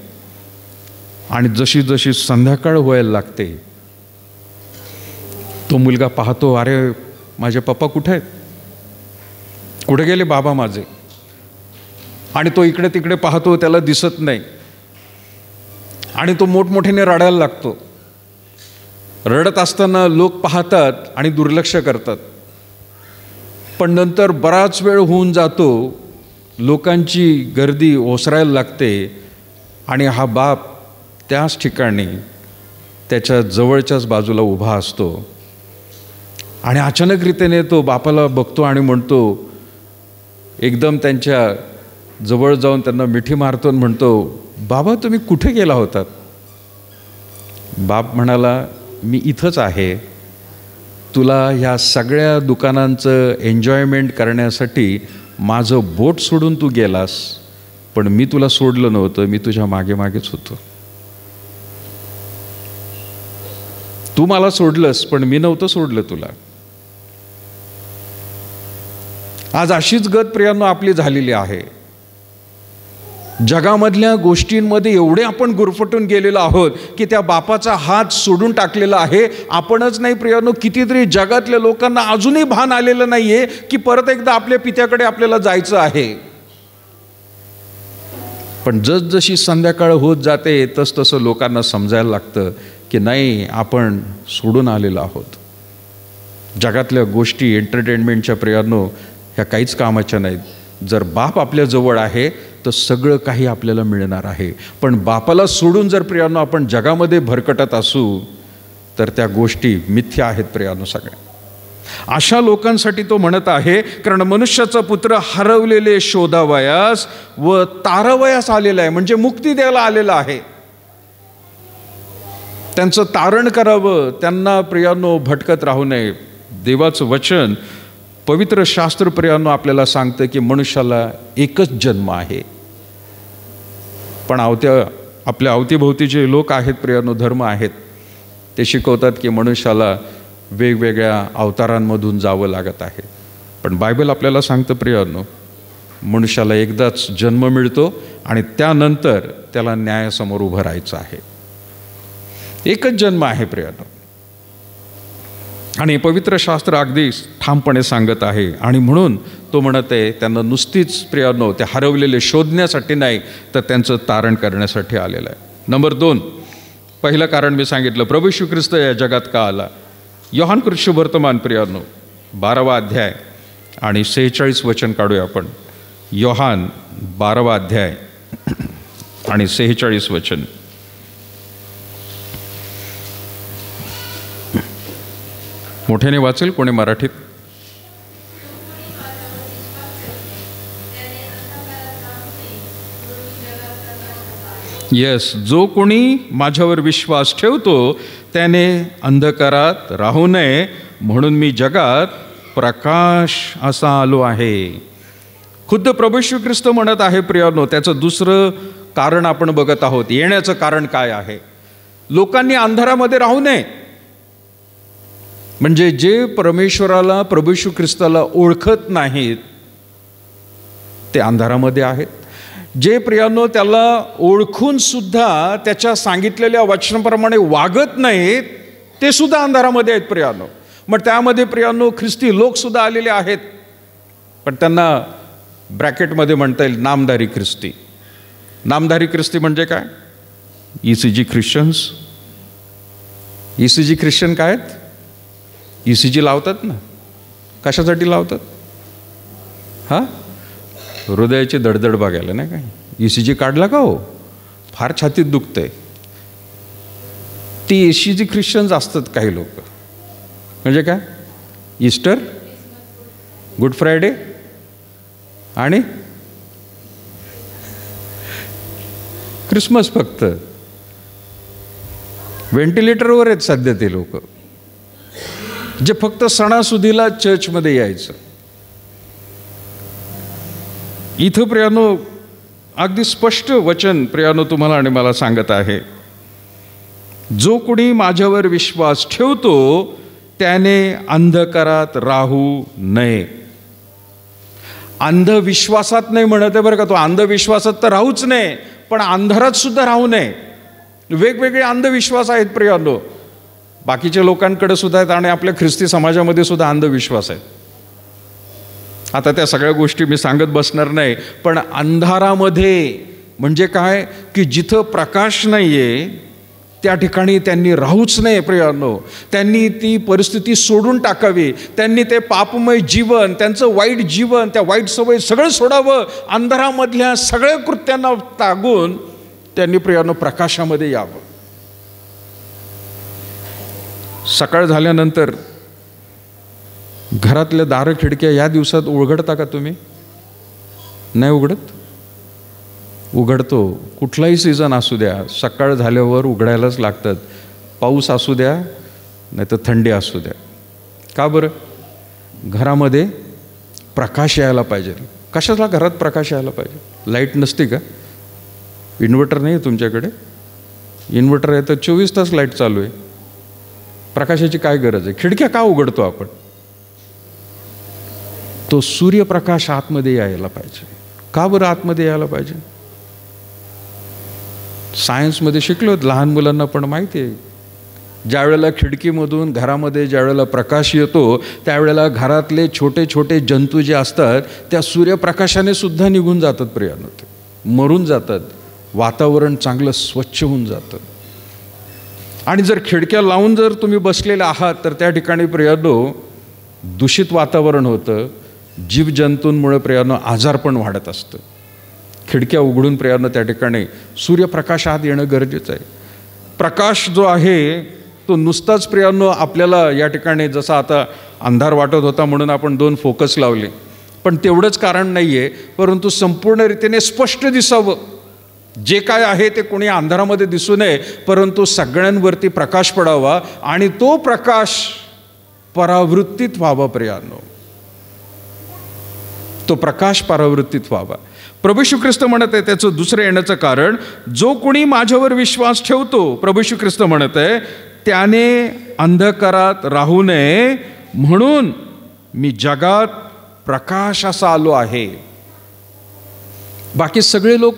आणि जशी जशी संध्याकाळ व्हायला लागते, तो मुलगा पाहतो, अरे माझे पप्पा कुठे आहेत, कुठे गेले बाबा माझे. आणि तो इकडे तिकडे पाहतो, त्याला दिसत नाही, आणि तो मोठमोठ्याने रडायला लागतो. रडत असताना लोक पाहतात आणि दुर्लक्ष करतात. पण नंतर बराच वेळ होऊन जातो, लोकांची गर्दी ओसरायला लागते, आणि हा बाप त्याच ठिकाणी त्याच्या जवळच्याच बाजूला उभा असतो. आणि अचानक रीतीने तो बापाला बघतो आणि म्हणतो, एकदम त्यांच्या जवळ जाऊन त्यांना मिठी मारतो आणि म्हणतो, बाबा तुम्ही कुठे गेला होतात. बाप म्हणाला, मी इथंच आहे. तुला ह्या सगळ्या दुकानांचं एन्जॉयमेंट करण्यासाठी माझं बोट सोडून तू गेलास, पण मी तुला सोडलं नव्हतं, मी तुझ्या मागे मागेच होतो. तू मला सोडलंस, पण मी नव्हतं सोडलं तुला. आज अशीच गत प्रियांनो आपली झालेली आहे. जगामधल्या गोष्टींमध्ये एवढे आपण गुरफटून गेलेलो आहोत की त्या बापाचा हात सोडून टाकलेला आहे. आपणच नाही प्रियांनो, कितीतरी जगातल्या लोकांना अजूनही भान आलेलं नाहीये की परत एकदा आपल्या पित्याकडे आपल्याला जायचं आहे. पण जसजशी संध्याकाळ होत जाते तसतसं लोकांना समजायला लागतं की नाही, आपण सोडून आलेलो आहोत. जगातल्या गोष्टी एंटरटेनमेंटच्या प्रियांनो ह्या काहीच कामाच्या नाहीत. जर बाप आपल्या जवळ आहे तर सगळं काही आपल्याला मिळणार आहे. पण बापाला सोडून जर प्रियांनो आपण जगामध्ये भरकटत असू तर त्या गोष्टी मिथ्या आहेत प्रियांनो सगळ्या. अशा लोकांसाठी तो म्हणत आहे, कारण मनुष्याचा पुत्र हरवलेले शोधावयास व तारवयास आलेला आहे, म्हणजे मुक्ती द्यायला आलेला आहे. त्यांचं तारण करावं, त्यांना प्रियांनो भटकत राहू नये. देवाचं वचन, पवित्र शास्त्र प्रियांनो आपल्याला सांगतं की मनुष्याला एकच जन्म आहे. पण आपल्या अवतीभोवती जे लोक आहेत प्रियांनो, धर्म आहेत, ते शिकवतात की मनुष्याला वेगवेगळ्या अवतारांमधून जावं लागत आहे. पण बायबल आपल्याला सांगतं प्रियांनो, मनुष्याला एकदाच जन्म मिळतो आणि त्यानंतर त्याला न्यायासमोर उभं राहायचं आहे. एकच जन्म आहे प्रियांनो. आणि पवित्र शास्त्र अगदी ठामपणे सांगत आहे. आणि म्हणून तो म्हणत आहे, त्यांना नुसतीच प्रियांनो ते हरवलेले शोधण्यासाठी नाही तर त्यांचं तारण करण्यासाठी आलेलं आहे. नंबर 2, पहिलं कारण मी सांगितलं, प्रभू येशू ख्रिस्त या जगात का आला. योहान कृष्ण वर्तमान प्रियांनो 12वा अध्याय आणि 46 वचन काढूया आपण. योहान 12वा अध्याय आणि 46 वचन. मोठ्याने वाचेल कोणी मराठीत. येस, जो कोणी माझ्यावर विश्वास ठेवतो त्याने अंधकारात राहू नये, म्हणून मी जगात प्रकाश असा आलो आहे. खुद्द प्रभू येशू ख्रिस्त म्हणत आहे प्रियानो. त्याचं दुसरं कारण आपण बघत आहोत. येण्याचं कारण काय आहे? लोकांनी अंधारामध्ये राहू नये. म्हणजे जे परमेश्वराला, प्रभू येशू ख्रिस्ताला ओळखत नाहीत ते अंधारामध्ये आहेत. जे प्रियानो त्याला ओळखून सुद्धा त्याच्या सांगितलेल्या वचनाप्रमाणे वागत नाहीत ते सुद्धा अंधारामध्ये आहेत प्रियानो. मग त्यामध्ये प्रियानो ख्रिस्ती लोक सुद्धा आलेले आहेत, पण त्यांना ब्रॅकेटमध्ये म्हणता येईल नामधारी ख्रिस्ती. नामधारी ख्रिस्ती म्हणजे काय? ECG Christians. ECG ख्रिश्चन काय आहेत? ECG लावतात ना. कशासाठी लावतात? हां, हृदयाची दडदड बघायला, नाही काय? ECG काढला का हो? फार छातीत दुखतंय. ती ECG ख्रिश्चन्स असतात काही लोक. म्हणजे काय? ईस्टर, गुड फ्रायडे आणि ख्रिसमस. फक्त व्हेंटिलेटरवर आहेत सध्या ते लोक, जे फक्त सणासुदीला चर्चमध्ये यायचं. इथं प्रियानो अगदी स्पष्ट वचन प्रियानो तुम्हाला आणि मला सांगत आहे, जो कोणी माझ्यावर विश्वास ठेवतो त्याने अंधकारात राहू नये. अंधविश्वासात नाही म्हणत आहे बरं का. तो अंधविश्वासात तर राहूच नये, पण अंधारात सुद्धा राहू नये. वेगवेगळे अंधविश्वास आहेत प्रियानो. बाकीच्या लोकांकडे सुद्धा आहेत आणि आपल्या ख्रिस्ती समाजामध्ये सुद्धा अंधविश्वास आहेत. आता त्या सगळ्या गोष्टी मी सांगत बसणार नाही, पण अंधारामध्ये म्हणजे काय की जिथं प्रकाश नाही आहे त्या ठिकाणी त्यांनी राहूच नये प्रियानो. त्यांनी ती परिस्थिती सोडून टाकावी. त्यांनी ते पापमय जीवन, त्यांचं वाईट जीवन, त्या वाईट सवय सगळं सोडावं. अंधारामधल्या सगळ्या कृत्यांना त्यागून त्यांनी प्रियानो प्रकाशामध्ये यावं. सकाळ झाल्यानंतर घरातल्या दारं खिडक्या या दिवसात उघडता का तुम्ही? नाही उघडत? उघडतो. कुठलाही सीझन असू द्या, सकाळ झाल्यावर उघडायलाच लागतात. पाऊस असू द्या नाही तर थंडी असू द्या. का बरं? घरामध्ये प्रकाश यायला पाहिजे. कशाला घरात प्रकाश यायला पाहिजे? लाईट नसते का? इन्व्हर्टर नाही आहे तुमच्याकडे? इन्व्हर्टर आहे तर 24 तास लाईट चालू आहे. प्रकाशाची काय गरज आहे? खिडक्या का उघडतो आपण? तो सूर्यप्रकाश आतमध्ये यायला पाहिजे. का बरं आतमध्ये यायला पाहिजे? सायन्समध्ये शिकलो, लहान मुलांना पण माहिती आहे, ज्या वेळेला खिडकीमधून घरामध्ये ज्या वेळेला प्रकाश येतो त्यावेळेला घरातले छोटे छोटे जंतू जे असतात त्या सूर्यप्रकाशाने सुद्धा निघून जातात प्रियानो, ते मरून जातात. वातावरण चांगलं स्वच्छ होऊन जातं. आणि जर खिडक्या लावून जर तुम्ही बसलेले आहात तर त्या ठिकाणी प्रियानो दूषित वातावरण होतं. जीवजंतूंमुळे प्रियानो आजार पण वाढत असतं. खिडक्या उघडून प्रियानो त्या ठिकाणी सूर्यप्रकाश आत येणं गरजेचं आहे. प्रकाश जो आहे तो नुसताच प्रियानो आपल्याला या ठिकाणी जसा आता अंधार वाटत होता म्हणून आपण 2 फोकस लावले, पण तेवढंच कारण नाही आहे. परंतु संपूर्ण रीतीने स्पष्ट दिसावं. जे काय आहे ते कोणी अंधारामध्ये दिसू नये, परंतु सगळ्यांवरती प्रकाश पडावा आणि तो प्रकाश परावृत्तीत व्हावा प्रियानो. तो प्रकाश परावृत्तीत व्हावा. प्रभू येशू ख्रिस्त म्हणत आहे त्याचं दुसरं येण्याचं कारण, जो कोणी माझ्यावर विश्वास ठेवतो, प्रभू येशू ख्रिस्त म्हणत आहे, त्याने अंधकारात राहू नये म्हणून मी जगात प्रकाश असा आलो आहे. बाकी सगळे लोक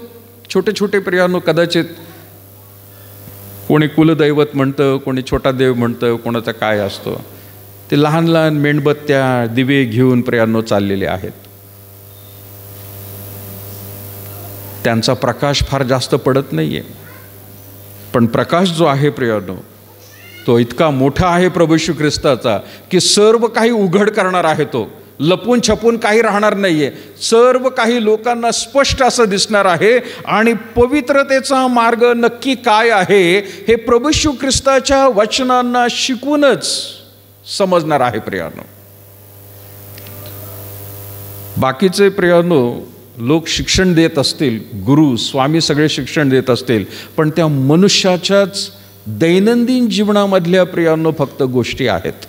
छोटे छोटे प्रियानो कदाचित कोणी कुलदैवत म्हणतं, कोणी छोटा देव म्हणतं, कोणाचा काय असतो, ते लहान लहान मेणबत्त्या दिवे घेऊन प्रियानो चाललेले आहेत. त्यांचा प्रकाश फार जास्त पडत नाही आहे, पण प्रकाश जो आहे प्रियानो तो इतका मोठा आहे प्रभू येशू ख्रिस्ताचा की सर्व काही उघड करणार आहे. तो लपून छपून काही राहणार नाही आहे. सर्व काही लोकांना स्पष्ट असं दिसणार आहे आणि पवित्रतेचा मार्ग नक्की काय आहे हे प्रभू येशू ख्रिस्ताच्या वचनांना शिकूनच समजणार आहे प्रियानो. बाकीचे प्रियानो लोक शिक्षण देत असतील, गुरु स्वामी सगळे शिक्षण देत असतील, पण त्या मनुष्याच्याच दैनंदिन जीवनामधल्या प्रियांनो फक्त गोष्टी आहेत.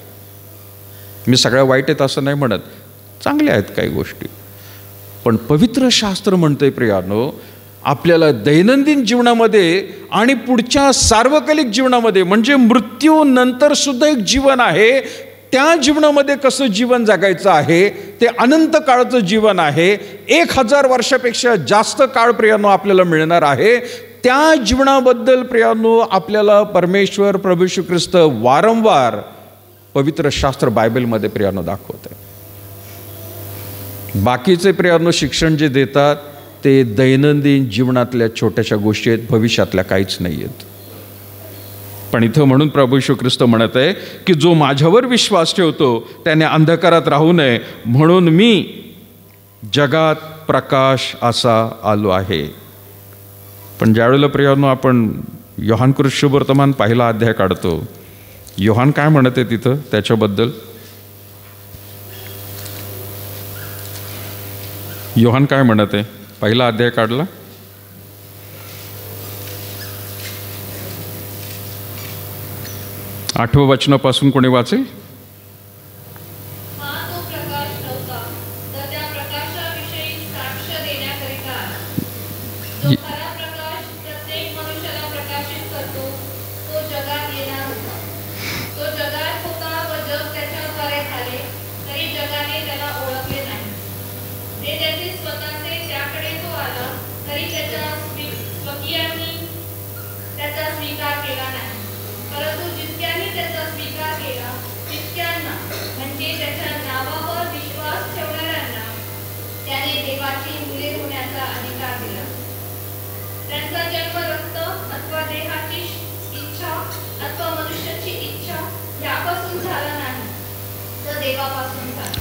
मी सगळ्या वाईट आहेत असं नाही म्हणत, चांगल्या आहेत काही गोष्टी, पण पवित्र शास्त्र म्हणतंय प्रियांनो, आपल्याला दैनंदिन जीवनामध्ये आणि पुढच्या सार्वकालिक जीवनामध्ये, म्हणजे मृत्यूनंतर सुद्धा एक जीवन आहे, त्या जीवनामध्ये कसं जीवन जगायचं आहे, ते अनंत काळाचं जीवन आहे. 1000 वर्षापेक्षा जास्त काळ प्रियांनो आपल्याला मिळणार आहे. त्या जीवनाबद्दल प्रियांनो आपल्याला परमेश्वर प्रभू येशू ख्रिस्त वारंवार पवित्र शास्त्र बायबलमध्ये प्रियांनो दाखवत आहे. बाकीचे प्रियांनो शिक्षण जे देतात ते दैनंदिन जीवनातल्या छोट्याशा गोष्टी आहेत, भविष्यातल्या काहीच नाही आहेत. पण इथं म्हणून प्रभू येशू ख्रिस्त म्हणत आहे की जो माझ्यावर विश्वास ठेवतो त्याने अंधकारात राहू नये, म्हणून मी जगात प्रकाश असा आलो आहे. पण ज्यावेळेला प्रियांनो आपण योहानकृत शुभवर्तमान पहिला अध्याय काढतो, योहान काय म्हणत आहे तिथं त्याच्याबद्दल? योहान काय म्हणत आहे? पहिला अध्याय काढला, 8व्या वचनापासून कोणी वाचेल?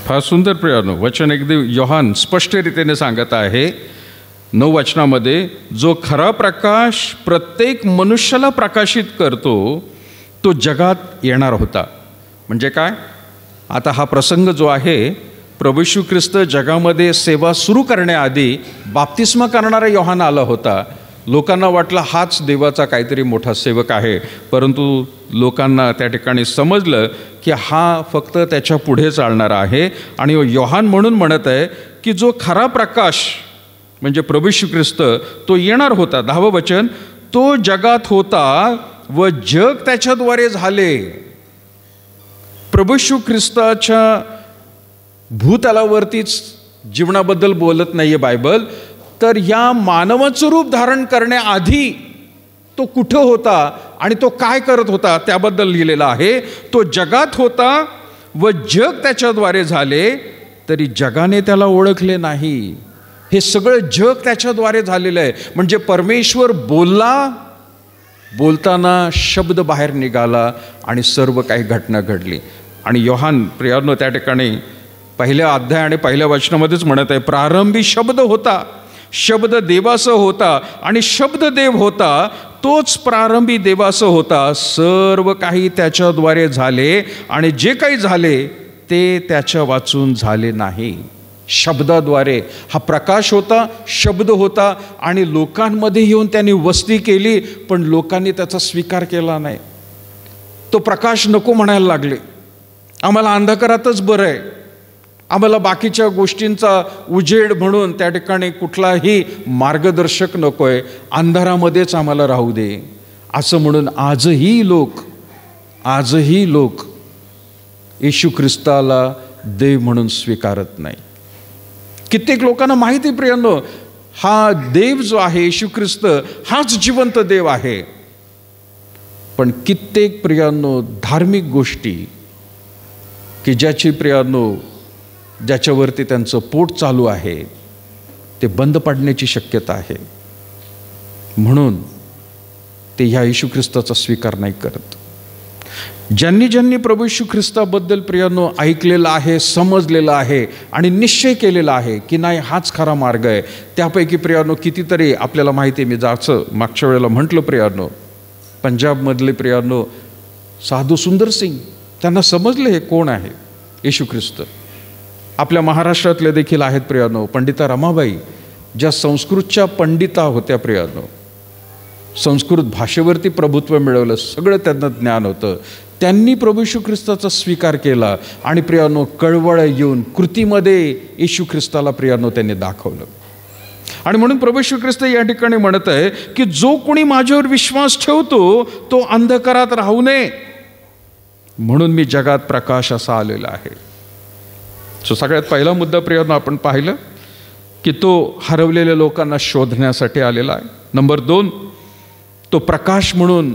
फार सुंदर प्रियांनो वचन अगदी योहान स्पष्टरीतीने सांगत आहे 9 वचनामध्ये, जो खरा प्रकाश प्रत्येक मनुष्याला प्रकाशित करतो तो जगात येणार होता. म्हणजे काय? आता हा प्रसंग जो आहे, प्रभू येशू ख्रिस्त जगामध्ये सेवा सुरू करण्याआधी बाप्तिस्मा करणारा योहान आला होता. लोकांना वाटलं हाच देवाचा काहीतरी मोठा सेवक आहे, परंतु लोकांना त्या ठिकाणी समजलं की हा फक्त त्याच्या पुढे चालणारा आहे. आणि योहान म्हणून म्हणत आहे की जो खरा प्रकाश म्हणजे प्रभू येशू ख्रिस्त तो येणार होता. 10वं वचन, तो जगात होता व जग त्याच्याद्वारे झाले. प्रभू येशू ख्रिस्ताच्या भूतलावरतीच जीवनाबद्दल बोलत नाहीये बायबल, तर या मानवाचं रूप धारण करण्याआधी तो कुठं होता आणि तो काय करत होता त्याबद्दल लिहिलेलं आहे. तो जगात होता व जग त्याच्याद्वारे झाले, तरी जगाने त्याला ओळखले नाही. हे सगळं जग त्याच्याद्वारे झालेलं आहे. म्हणजे परमेश्वर बोलताना शब्द बाहेर निघाला आणि सर्व काही घटना घडली. आणि योहान प्रियांनो त्या ठिकाणी पहिल्या अध्याय आणि पहिल्या वचनामध्येच म्हणत आहे, प्रारंभी शब्द होता, शब्द देवासह होता आणि शब्द देव होता, तोच प्रारंभी देवासह होता. सर्व काही त्याच्याद्वारे झाले आणि जे काही झाले ते त्याच्या वाचून झाले नाही. शब्दाद्वारे हा प्रकाश होता, शब्द होता आणि लोकांमध्ये येऊन त्यांनी वस्ती केली, पण लोकांनी त्याचा स्वीकार केला नाही. तो प्रकाश नको म्हणायला लागले, आम्हाला अंधकारातच बरं आहे, आम्हाला बाकीच्या गोष्टींचा उजेड म्हणून त्या ठिकाणी कुठलाही मार्गदर्शक नको आहे, अंधारामध्येच आम्हाला राहू दे असं म्हणून आजही लोक येशू ख्रिस्ताला देव म्हणून स्वीकारत नाही. कित्येक लोकांना माहिती आहे प्रियांनो, हा देव जो आहे येशू ख्रिस्त हाच जिवंत देव आहे, पण कित्येक प्रियांनो धार्मिक गोष्टी की ज्याच्यावरती त्यांचं पोट चालू आहे ते बंद पडण्याची शक्यता आहे, म्हणून ते ह्या येशू ख्रिस्ताचा स्वीकार नाही करत. ज्यांनी प्रभू येशू ख्रिस्ताबद्दल प्रियांनो ऐकलेलं आहे, समजलेलं आहे आणि निश्चय केलेला आहे की नाही हाच खरा मार्ग आहे, त्यापैकी प्रियांनो कितीतरी आपल्याला माहिती आहे. मी जायचं मागच्या वेळेला म्हटलं प्रियांनो, पंजाबमधले प्रियांनो साधू सुंदर सिंग, त्यांना समजले हे कोण आहे येशू ख्रिस्त. आपल्या महाराष्ट्रातले देखील आहेत प्रियांनो, पंडिता रमाबाई, ज्या संस्कृतच्या पंडिता होत्या प्रियानो, संस्कृत भाषेवरती प्रभुत्व मिळवलं, सगळं त्यांना ज्ञान होतं, त्यांनी प्रभू येशू ख्रिस्ताचा स्वीकार केला आणि प्रियानो कळवळ येऊन कृतीमध्ये येशू ख्रिस्ताला प्रियानो त्यांनी दाखवलं. आणि म्हणून प्रभू येशू ख्रिस्त या ठिकाणी म्हणत आहे की जो कोणी माझ्यावर विश्वास ठेवतो तो अंधकारात राहू नये, म्हणून मी जगात प्रकाश असा आलेला आहे. सो सगळ्यात पहिला मुद्दा प्रियानो आपण पाहिलं की तो हरवलेल्या लोकांना शोधण्यासाठी आलेला आहे. नंबर 2, तो प्रकाश म्हणून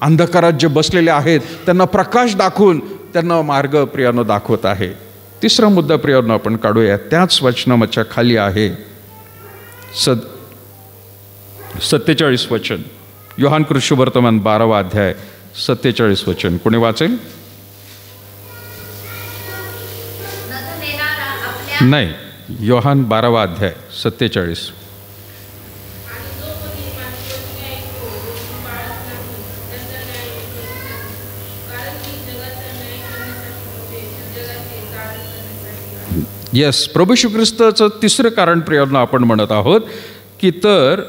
अंधकारात जे बसलेले आहेत त्यांना प्रकाश दाखवून त्यांना मार्ग प्रियानो दाखवत आहे. तिसरा मुद्दा प्रियानो आपण काढूया, त्याच वचनाच्या खाली आहे 47 वचन, योहान कृष्णवर्तमान 12वा अध्याय 47 वचन. कोणी वाचेल? नाही, योहान 12वा अध्याय 47. येस, प्रभू येशू ख्रिस्ताचं तिसरं कारण प्रियानो आपण म्हणत आहोत की तर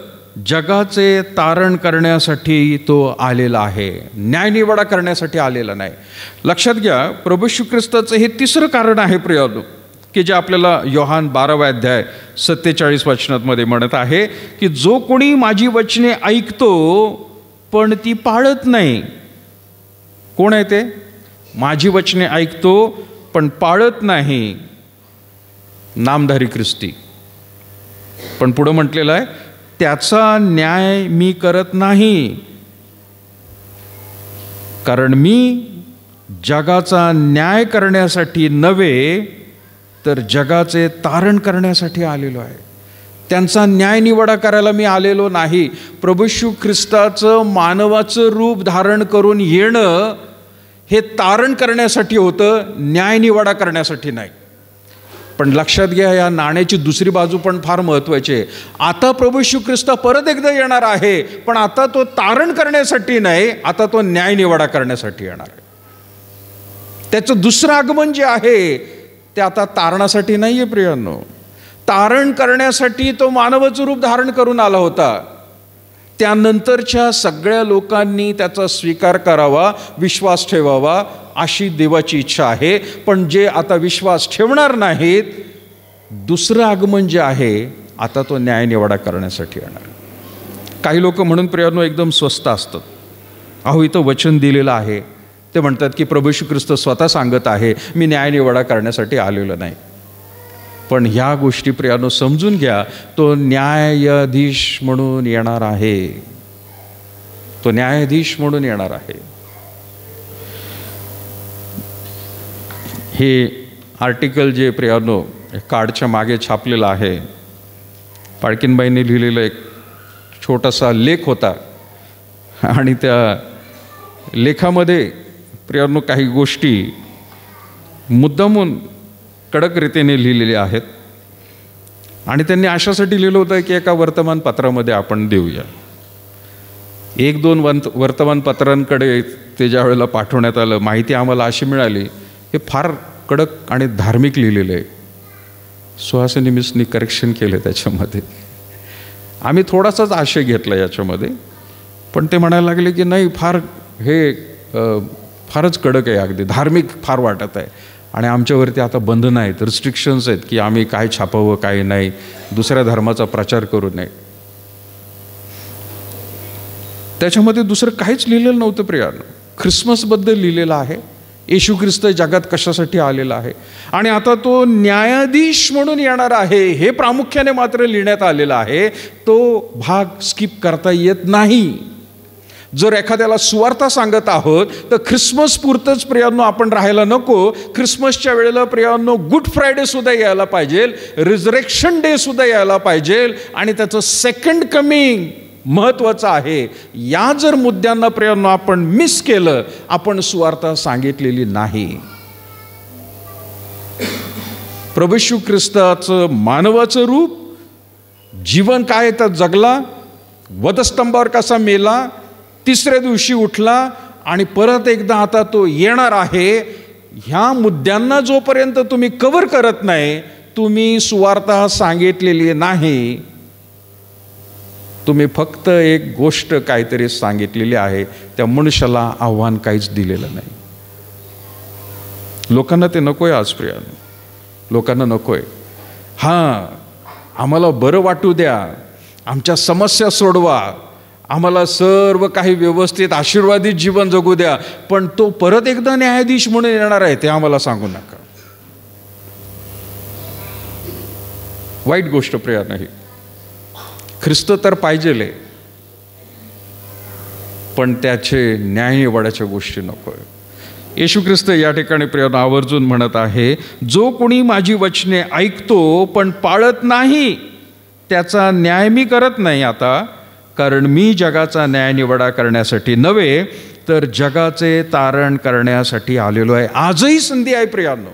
जगाचे तारण करण्यासाठी तो आलेला आहे, न्यायनिवाडा करण्यासाठी आलेला नाही. लक्षात घ्या, प्रभू येशू ख्रिस्ताचं हे तिसरं कारण आहे प्रियानो, की जे आपल्याला योहान 12वा अध्याय 47 वचनामध्ये म्हणत आहे की जो कोणी माझी वचने ऐकतो पण ती पाळत नाही. कोण आहे ते? माझी वचने ऐकतो पण पाळत नाही, नामधारी ख्रिस्ती. पण पुढं म्हटलेलं आहे त्याचा न्याय मी करत नाही, कारण मी जगाचा न्याय करण्यासाठी नव्हे तर जगाचे तारण करण्यासाठी आलेलो आहे. त्यांचा न्याय निवाडा करायला मी आलेलो नाही. प्रभू येशू ख्रिस्ताचं मानवाचं रूप धारण करून येणं हे तारण करण्यासाठी होतं, न्याय निवाडा करण्यासाठी नाही. पण लक्षात घ्या, या नाण्याची दुसरी बाजू पण फार महत्त्वाची आहे. आता प्रभू येशू ख्रिस्त परत एकदा येणार आहे, पण आता तो तारण करण्यासाठी नाही, आता तो न्याय निवाडा करण्यासाठी येणार आहे. त्याचं दुसरं आगमन जे आहे ते आता तारणासाठी नाही आहे प्रियांनो, तारण करण्यासाठी तो मानवाचं रूप धारण करून आला होता. त्यानंतरच्या सगळ्या लोकांनी त्याचा स्वीकार करावा, विश्वास ठेवावा, अशी देवाची इच्छा आहे. पण जे आता विश्वास ठेवणार नाहीत, दुसरं आगमन जे आहे आता तो न्यायनिवाडा करण्यासाठी येणार. काही लोक म्हणून प्रियांनो एकदम स्वस्त असतात. अहो, इथं वचन दिलेलं आहे, ते म्हणतात की प्रभू येशू ख्रिस्त स्वतः सांगत आहे मी न्यायनिवाडा करण्यासाठी आलेलो नाही. पण ह्या गोष्टी प्रियांनो समजून घ्या, तो न्यायाधीश म्हणून येणार आहे, तो न्यायाधीश म्हणून येणार आहे. हे आर्टिकल जे प्रियांनो कार्डच्या मागे छापलेलं आहे, पाडकीनबाईंनी लिहिलेला एक छोटासा लेख होता आणि त्या लेखामध्ये प्रियांनो काही गोष्टी मुद्दामून कडक रीतीने लिहिलेल्या आहेत आणि त्यांनी अशासाठी लिहिलं होतं की एका वर्तमानपत्रामध्ये आपण देऊया. 1-2 वर्तमानपत्रांकडे ते ज्या वेळेला पाठवण्यात आलं, माहिती आम्हाला अशी मिळाली, हे फार कडक आणि धार्मिक लिहिलेलं आहे. सुहासिनी मिसनी करेक्शन केले त्याच्यामध्ये. आम्ही थोडासाच आशय घेतला याच्यामध्ये, पण ते म्हणायला लागले की नाही, फारच कडक आहे, अगदी धार्मिक फार वाटत आहे आणि आमच्यावरती आता बंधनं आहेत, रिस्ट्रिक्शन्स आहेत की आम्ही काय छापावं काय नाही, दुसऱ्या धर्माचा प्रचार करू नये. त्याच्यामध्ये दुसरं काहीच लिहिलेलं नव्हतं प्रियांनो. ख्रिसमसबद्दल लिहिलेलं आहे, येशू ख्रिस्त जगात कशासाठी आलेला आहे आणि आता तो न्यायाधीश म्हणून येणार आहे, हे प्रामुख्याने मात्र लिहिण्यात आलेलं आहे. तो भाग स्किप करता येत नाही. जर एखाद्याला सुवार्ता सांगत आहोत तर ख्रिसमस पुरतंच प्रियांनो आपण राहायला नको. ख्रिसमसच्या वेळेला प्रियांनो गुड फ्रायडे सुद्धा यायला पाहिजे, रिझरेक्शन डे सुद्धा यायला पाहिजे आणि त्याचं सेकंड कमिंग महत्त्वाचं आहे. या जर मुद्द्यांना प्रियांनो आपण मिस केलं, आपण सुवार्ता सांगितलेली नाही. प्रभू येशू ख्रिस्ताचं मानवाचं रूप, जीवन काय तर जगला, वधस्तंभावर कसा मेला, तिसऱ्या दिवशी उठला आणि परत एकदा आता तो येणार आहे. ह्या मुद्द्यांना जोपर्यंत तुम्ही कव्हर करत नाही, तुम्ही सुवार्ता सांगितलेली नाही तुम्ही फक्त एक गोष्ट काहीतरी सांगितलेली आहे, त्या मनुष्याला आव्हान काहीच दिलेलं नाही. लोकांना ते नकोय आज प्रियानो, लोकांना नकोय. हां, आम्हाला बरं वाटू द्या, आमच्या समस्या सोडवा, आम्हाला सर्व काही व्यवस्थित आशीर्वादित जीवन जगू द्या, पण तो परत एकदा न्यायाधीश म्हणून येणार आहे ते आम्हाला सांगू नका. वाईट गोष्ट प्रिया नाही. ख्रिस्त तर पाहिजेले, पण त्याचे न्याय निवडायच्या गोष्टी नकोय. येशू ख्रिस्त या ठिकाणी प्रियानो आवर्जून म्हणत आहे, जो कोणी माझी वचने ऐकतो पण पाळत नाही त्याचा न्याय मी करत नाही आता, कारण मी जगाचा न्याय निवडा करण्यासाठी नव्हे तर जगाचे तारण करण्यासाठी आलेलो आहे. आजही संधी आहे प्रियानो,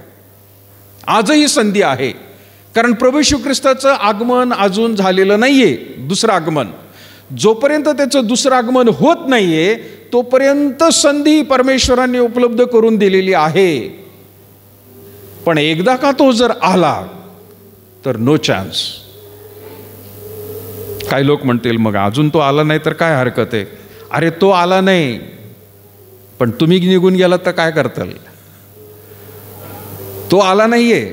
आजही संधी आहे. कारण प्रभू येशू ख्रिस्ताचं आगमन अजून झालेलं नाहीये, दुसरं आगमन. जोपर्यंत त्याचं दुसरं आगमन होत नाहीये तोपर्यंत संधी परमेश्वरांनी उपलब्ध करून दिलेली आहे. पण एकदा का तो जर आला तर नो चान्स. काही लोक म्हणतील मग अजून तो आला नाही तर काय हरकत आहे. अरे तो आला नाही पण तुम्ही निघून गेलात तर काय करताल. तो आला नाहीये,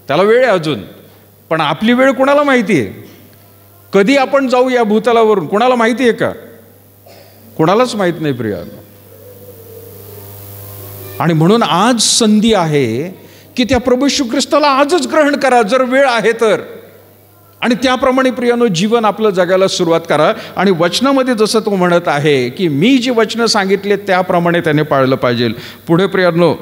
त्याला वेळ आहे अजून, पण आपली वेळ कुणाला माहिती आहे. कधी आपण जाऊ या भूतलावरून कुणाला माहिती आहे का. कुणालाच माहित नाही प्रियानो. आणि म्हणून आज संधी आहे की त्या प्रभू येशू ख्रिस्ताला आजच ग्रहण करा जर वेळ आहे तर, आणि त्याप्रमाणे प्रियानो जीवन आपलं जगायला सुरुवात करा. आणि वचनामध्ये जसं तो म्हणत आहे की मी जी वचनं सांगितले त्याप्रमाणे त्याने पाळलं पाहिजे. पुढे प्रियानो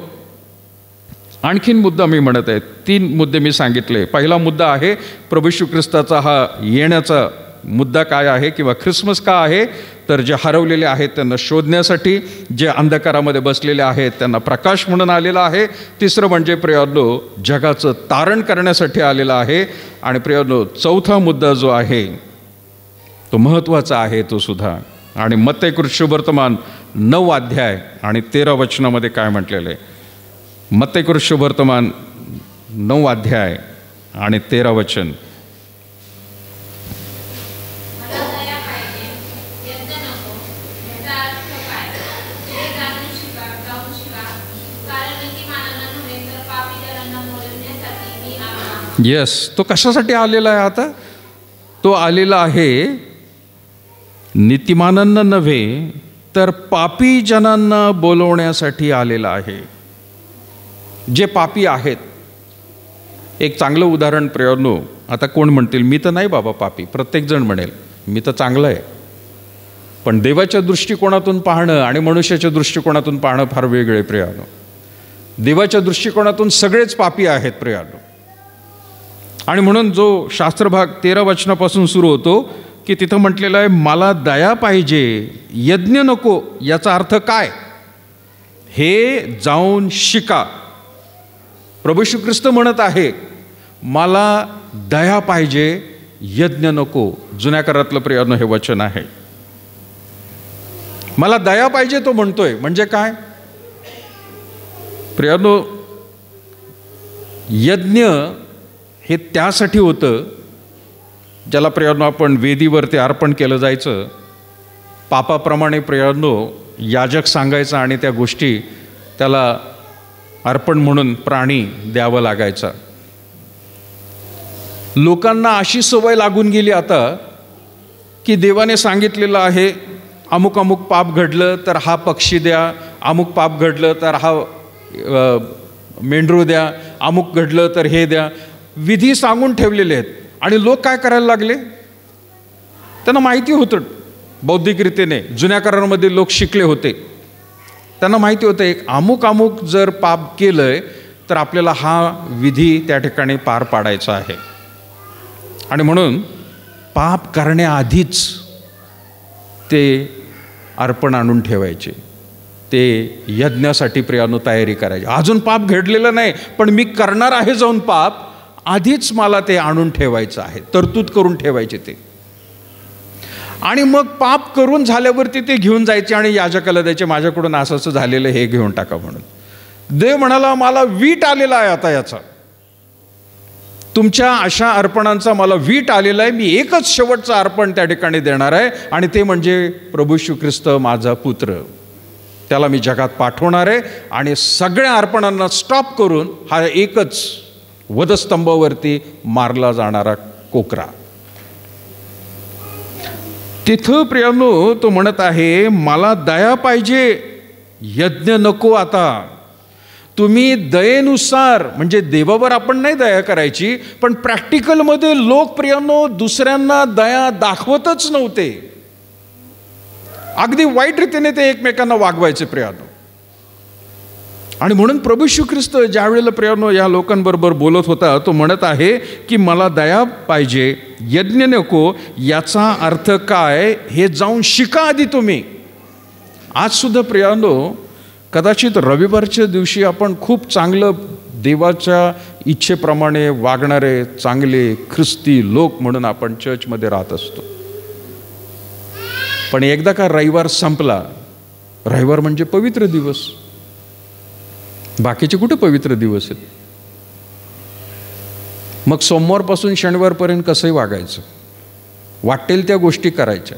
आणखीन मुद्दा मी म्हणत आहे, 3 मुद्दे मी सांगितले. पहिला मुद्दा आहे प्रभू येशू ख्रिस्ताचा हा येण्याचा मुद्दा काय आहे किंवा ख्रिसमस का आहे, तर जे हरवलेले आहेत त्यांना शोधण्यासाठी, जे अंधकारामध्ये बसलेले आहेत त्यांना प्रकाश म्हणून आलेला आहे. तिसरं म्हणजे प्रियानो जगाचं तारण करण्यासाठी आलेला आहे. आणि प्रियानो चौथा मुद्दा जो आहे तो महत्त्वाचा आहे तो सुद्धा. आणि मत्तेकृत शुभवर्तमान 9 अध्याय आणि 13 वचनामध्ये काय म्हटलेलं आहे. मत्तेकृत शुभवर्तमान 9 अध्याय आणि 13 वचन. येस, तो कशासाठी आलेला आहे आता. तो आलेला आहे नीतिमानांना नव्हे तर पापी जनांना बोलवण्यासाठी आलेला आहे, जे पापी आहेत. एक चांगलं उदाहरण प्रियानो, आता कोण म्हणतील मी तर नाही बाबा पापी, प्रत्येकजण म्हणेल मी तर चांगलं आहे. पण देवाच्या दृष्टिकोनातून पाहणं आणि मनुष्याच्या दृष्टिकोनातून पाहणं फार वेगळे प्रियानो. देवाच्या दृष्टिकोनातून सगळेच पापी आहेत प्रियानो. आणि म्हणून जो शास्त्रभाग 13 वचनापासून सुरू होतो की तिथं म्हटलेलं आहे मला दया पाहिजे यज्ञ नको. याचा अर्थ काय, हे जाऊन शिका. प्रभू येशू ख्रिस्त म्हणत आहे मला दया पाहिजे यज्ञ नको. जुन्या करारातलं प्रियानो हे वचन आहे. मला दया पाहिजे तो म्हणतोय म्हणजे काय प्रियानो, यज्ञ हे त्यासाठी होतं ज्याला प्रियानो आपण वेदीवरती अर्पण केलं जायचं. पापाप्रमाणे प्रियानो याजक सांगायचा आणि त्या गोष्टी त्याला अर्पण म्हणून प्राणी द्यावं लागायचा. लोकांना अशी सवय लागून गेली आता की देवाने सांगितलेलं आहे अमुक अमुक पाप घडलं तर हा पक्षी द्या, अमुक पाप घडलं तर हा मेंढरू द्या, अमुक घडलं तर हे द्या. विधी सांगून ठेवलेले आहेत. आणि लोक काय करायला लागले, त्यांना माहिती होतं बौद्धिक रीतीने, जुन्या करारामध्ये लोक शिकले होते, त्यांना माहिती होतं एक अमुक अमुक जर पाप केलंय तर आपल्याला हा विधी त्या ठिकाणी पार पाडायचा आहे. आणि म्हणून पाप करण्याआधीच ते अर्पण आणून ठेवायचे, ते यज्ञासाठी प्रियानो तयारी करायची. अजून पाप घडलेलं नाही पण मी करणार आहे जाऊन पाप, आधीच मला ते आणून ठेवायचं आहे, तरतूद करून ठेवायचे ते. आणि मग पाप करून झाल्यावरती ते घेऊन जायचे आणि याजकाला द्यायचे माझ्याकडून असं असं झालेलं हे घेऊन टाका म्हणून. देव म्हणाला मला वीट आलेला आहे आता याचा, तुमच्या अशा अर्पणांचा मला वीट आलेला आहे. मी एकच शेवटचं अर्पण त्या ठिकाणी देणार आहे, आणि ते म्हणजे प्रभू येशू ख्रिस्त माझा पुत्र. त्याला मी जगात पाठवणार आहे, आणि सगळ्या अर्पणांना स्टॉप करून हा एकच वधस्तंभावरती मारला जाणारा कोकरा. तिथं प्रियानो तो म्हणत आहे, मला दया पाहिजे, यज्ञ नको. आता तुम्ही दयेनुसार, म्हणजे देवावर आपण नाही दया करायची, पण प्रॅक्टिकलमध्ये लोक प्रियानो दुसऱ्यांना दया दाखवतच नव्हते. अगदी वाईट रीतीने ते एकमेकांना वागवायचे प्रियानो. आणि म्हणून प्रभू येशू ख्रिस्त ज्या वेळेला प्रियानो या लोकांबरोबर बोलत होता, तो म्हणत आहे की मला दया पाहिजे, यज्ञ नको. याचा अर्थ काय हे जाऊन शिका आधी तुम्ही. आज सुद्धा प्रियानो कदाचित रविवारच्या दिवशी आपण खूप चांगलं देवाच्या इच्छेप्रमाणे वागणारे चांगले ख्रिस्ती लोक म्हणून आपण चर्चमध्ये राहत असतो. पण एकदा का रविवार संपला, रविवार म्हणजे पवित्र दिवस, बाकीचे कुठे पवित्र दिवस आहेत? मग सोमवारपासून शनिवारपर्यंत कसंही वागायचं, वाटेल त्या गोष्टी करायच्या.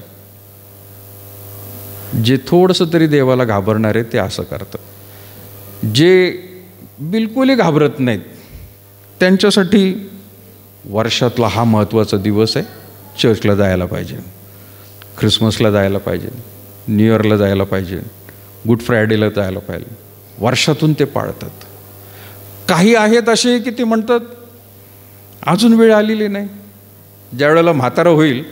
जे थोडंसं तरी देवाला घाबरणारे ते असं करतात. जे बिलकुलही घाबरत नाहीत त्यांच्यासाठी वर्षातला हा महत्त्वाचा दिवस आहे. चर्चला जायला पाहिजे, ख्रिसमसला जायला पाहिजे, न्यू इयरला जायला पाहिजे, गुड फ्रायडेला जायला पाहिजे. वर्षातून ते पाळतात. काही आहेत असे की ते म्हणतात अजून वेळ आलेली नाही, ज्यावेळेला म्हातारं होईल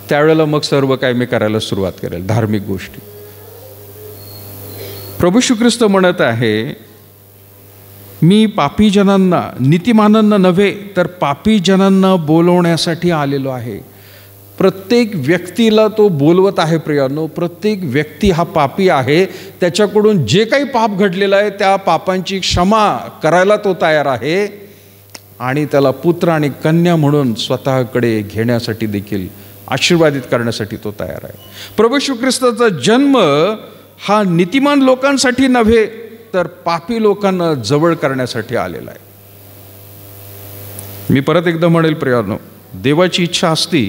त्यावेळेला मग सर्व काय मी करायला सुरुवात करेल, धार्मिक गोष्टी. प्रभू येशू ख्रिस्त म्हणत आहे, मी पापी जनांना, नीतिमानांना नव्हे तर पापी जनांना बोलवण्यासाठी आलेलो आहे. प्रत्येक व्यक्तीला तो बोलवत आहे प्रियानो. प्रत्येक व्यक्ती हा पापी आहे. त्याच्याकडून जे काही पाप घडलेलं आहे त्या पापांची क्षमा करायला तो तयार आहे, आणि त्याला पुत्र आणि कन्या म्हणून स्वतःकडे घेण्यासाठी देखील आशीर्वादित करण्यासाठी तो तयार आहे. प्रभू येशू ख्रिस्ताचा जन्म हा नीतिमान लोकांसाठी नव्हे तर पापी लोकांना जवळ करण्यासाठी आलेला आहे. मी परत एकदा म्हणेल प्रियानो, देवाची इच्छा असती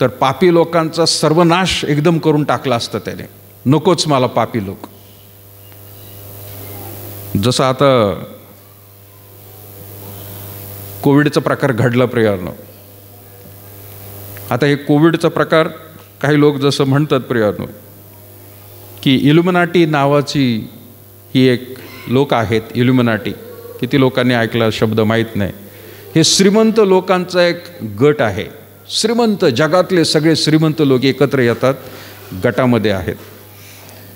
तर पापी लोकांचा सर्वनाश एकदम करून टाकला असतं त्याने. नकोच मला पापी लोक. जसं आता कोविडचा प्रकार घडला प्रियानो. आता हे कोविडचा प्रकार काही लोक जसं म्हणतात प्रियानो की इल्युमिनाटी नावाची ही एक लोक आहेत. इल्युमिनाटी किती लोकांनी ऐकला शब्द माहीत नाही. हे श्रीमंत लोकांचा एक गट आहे. श्रीमंत, जगातले सगळे श्रीमंत लोक एकत्र येतात, गटामध्ये आहेत.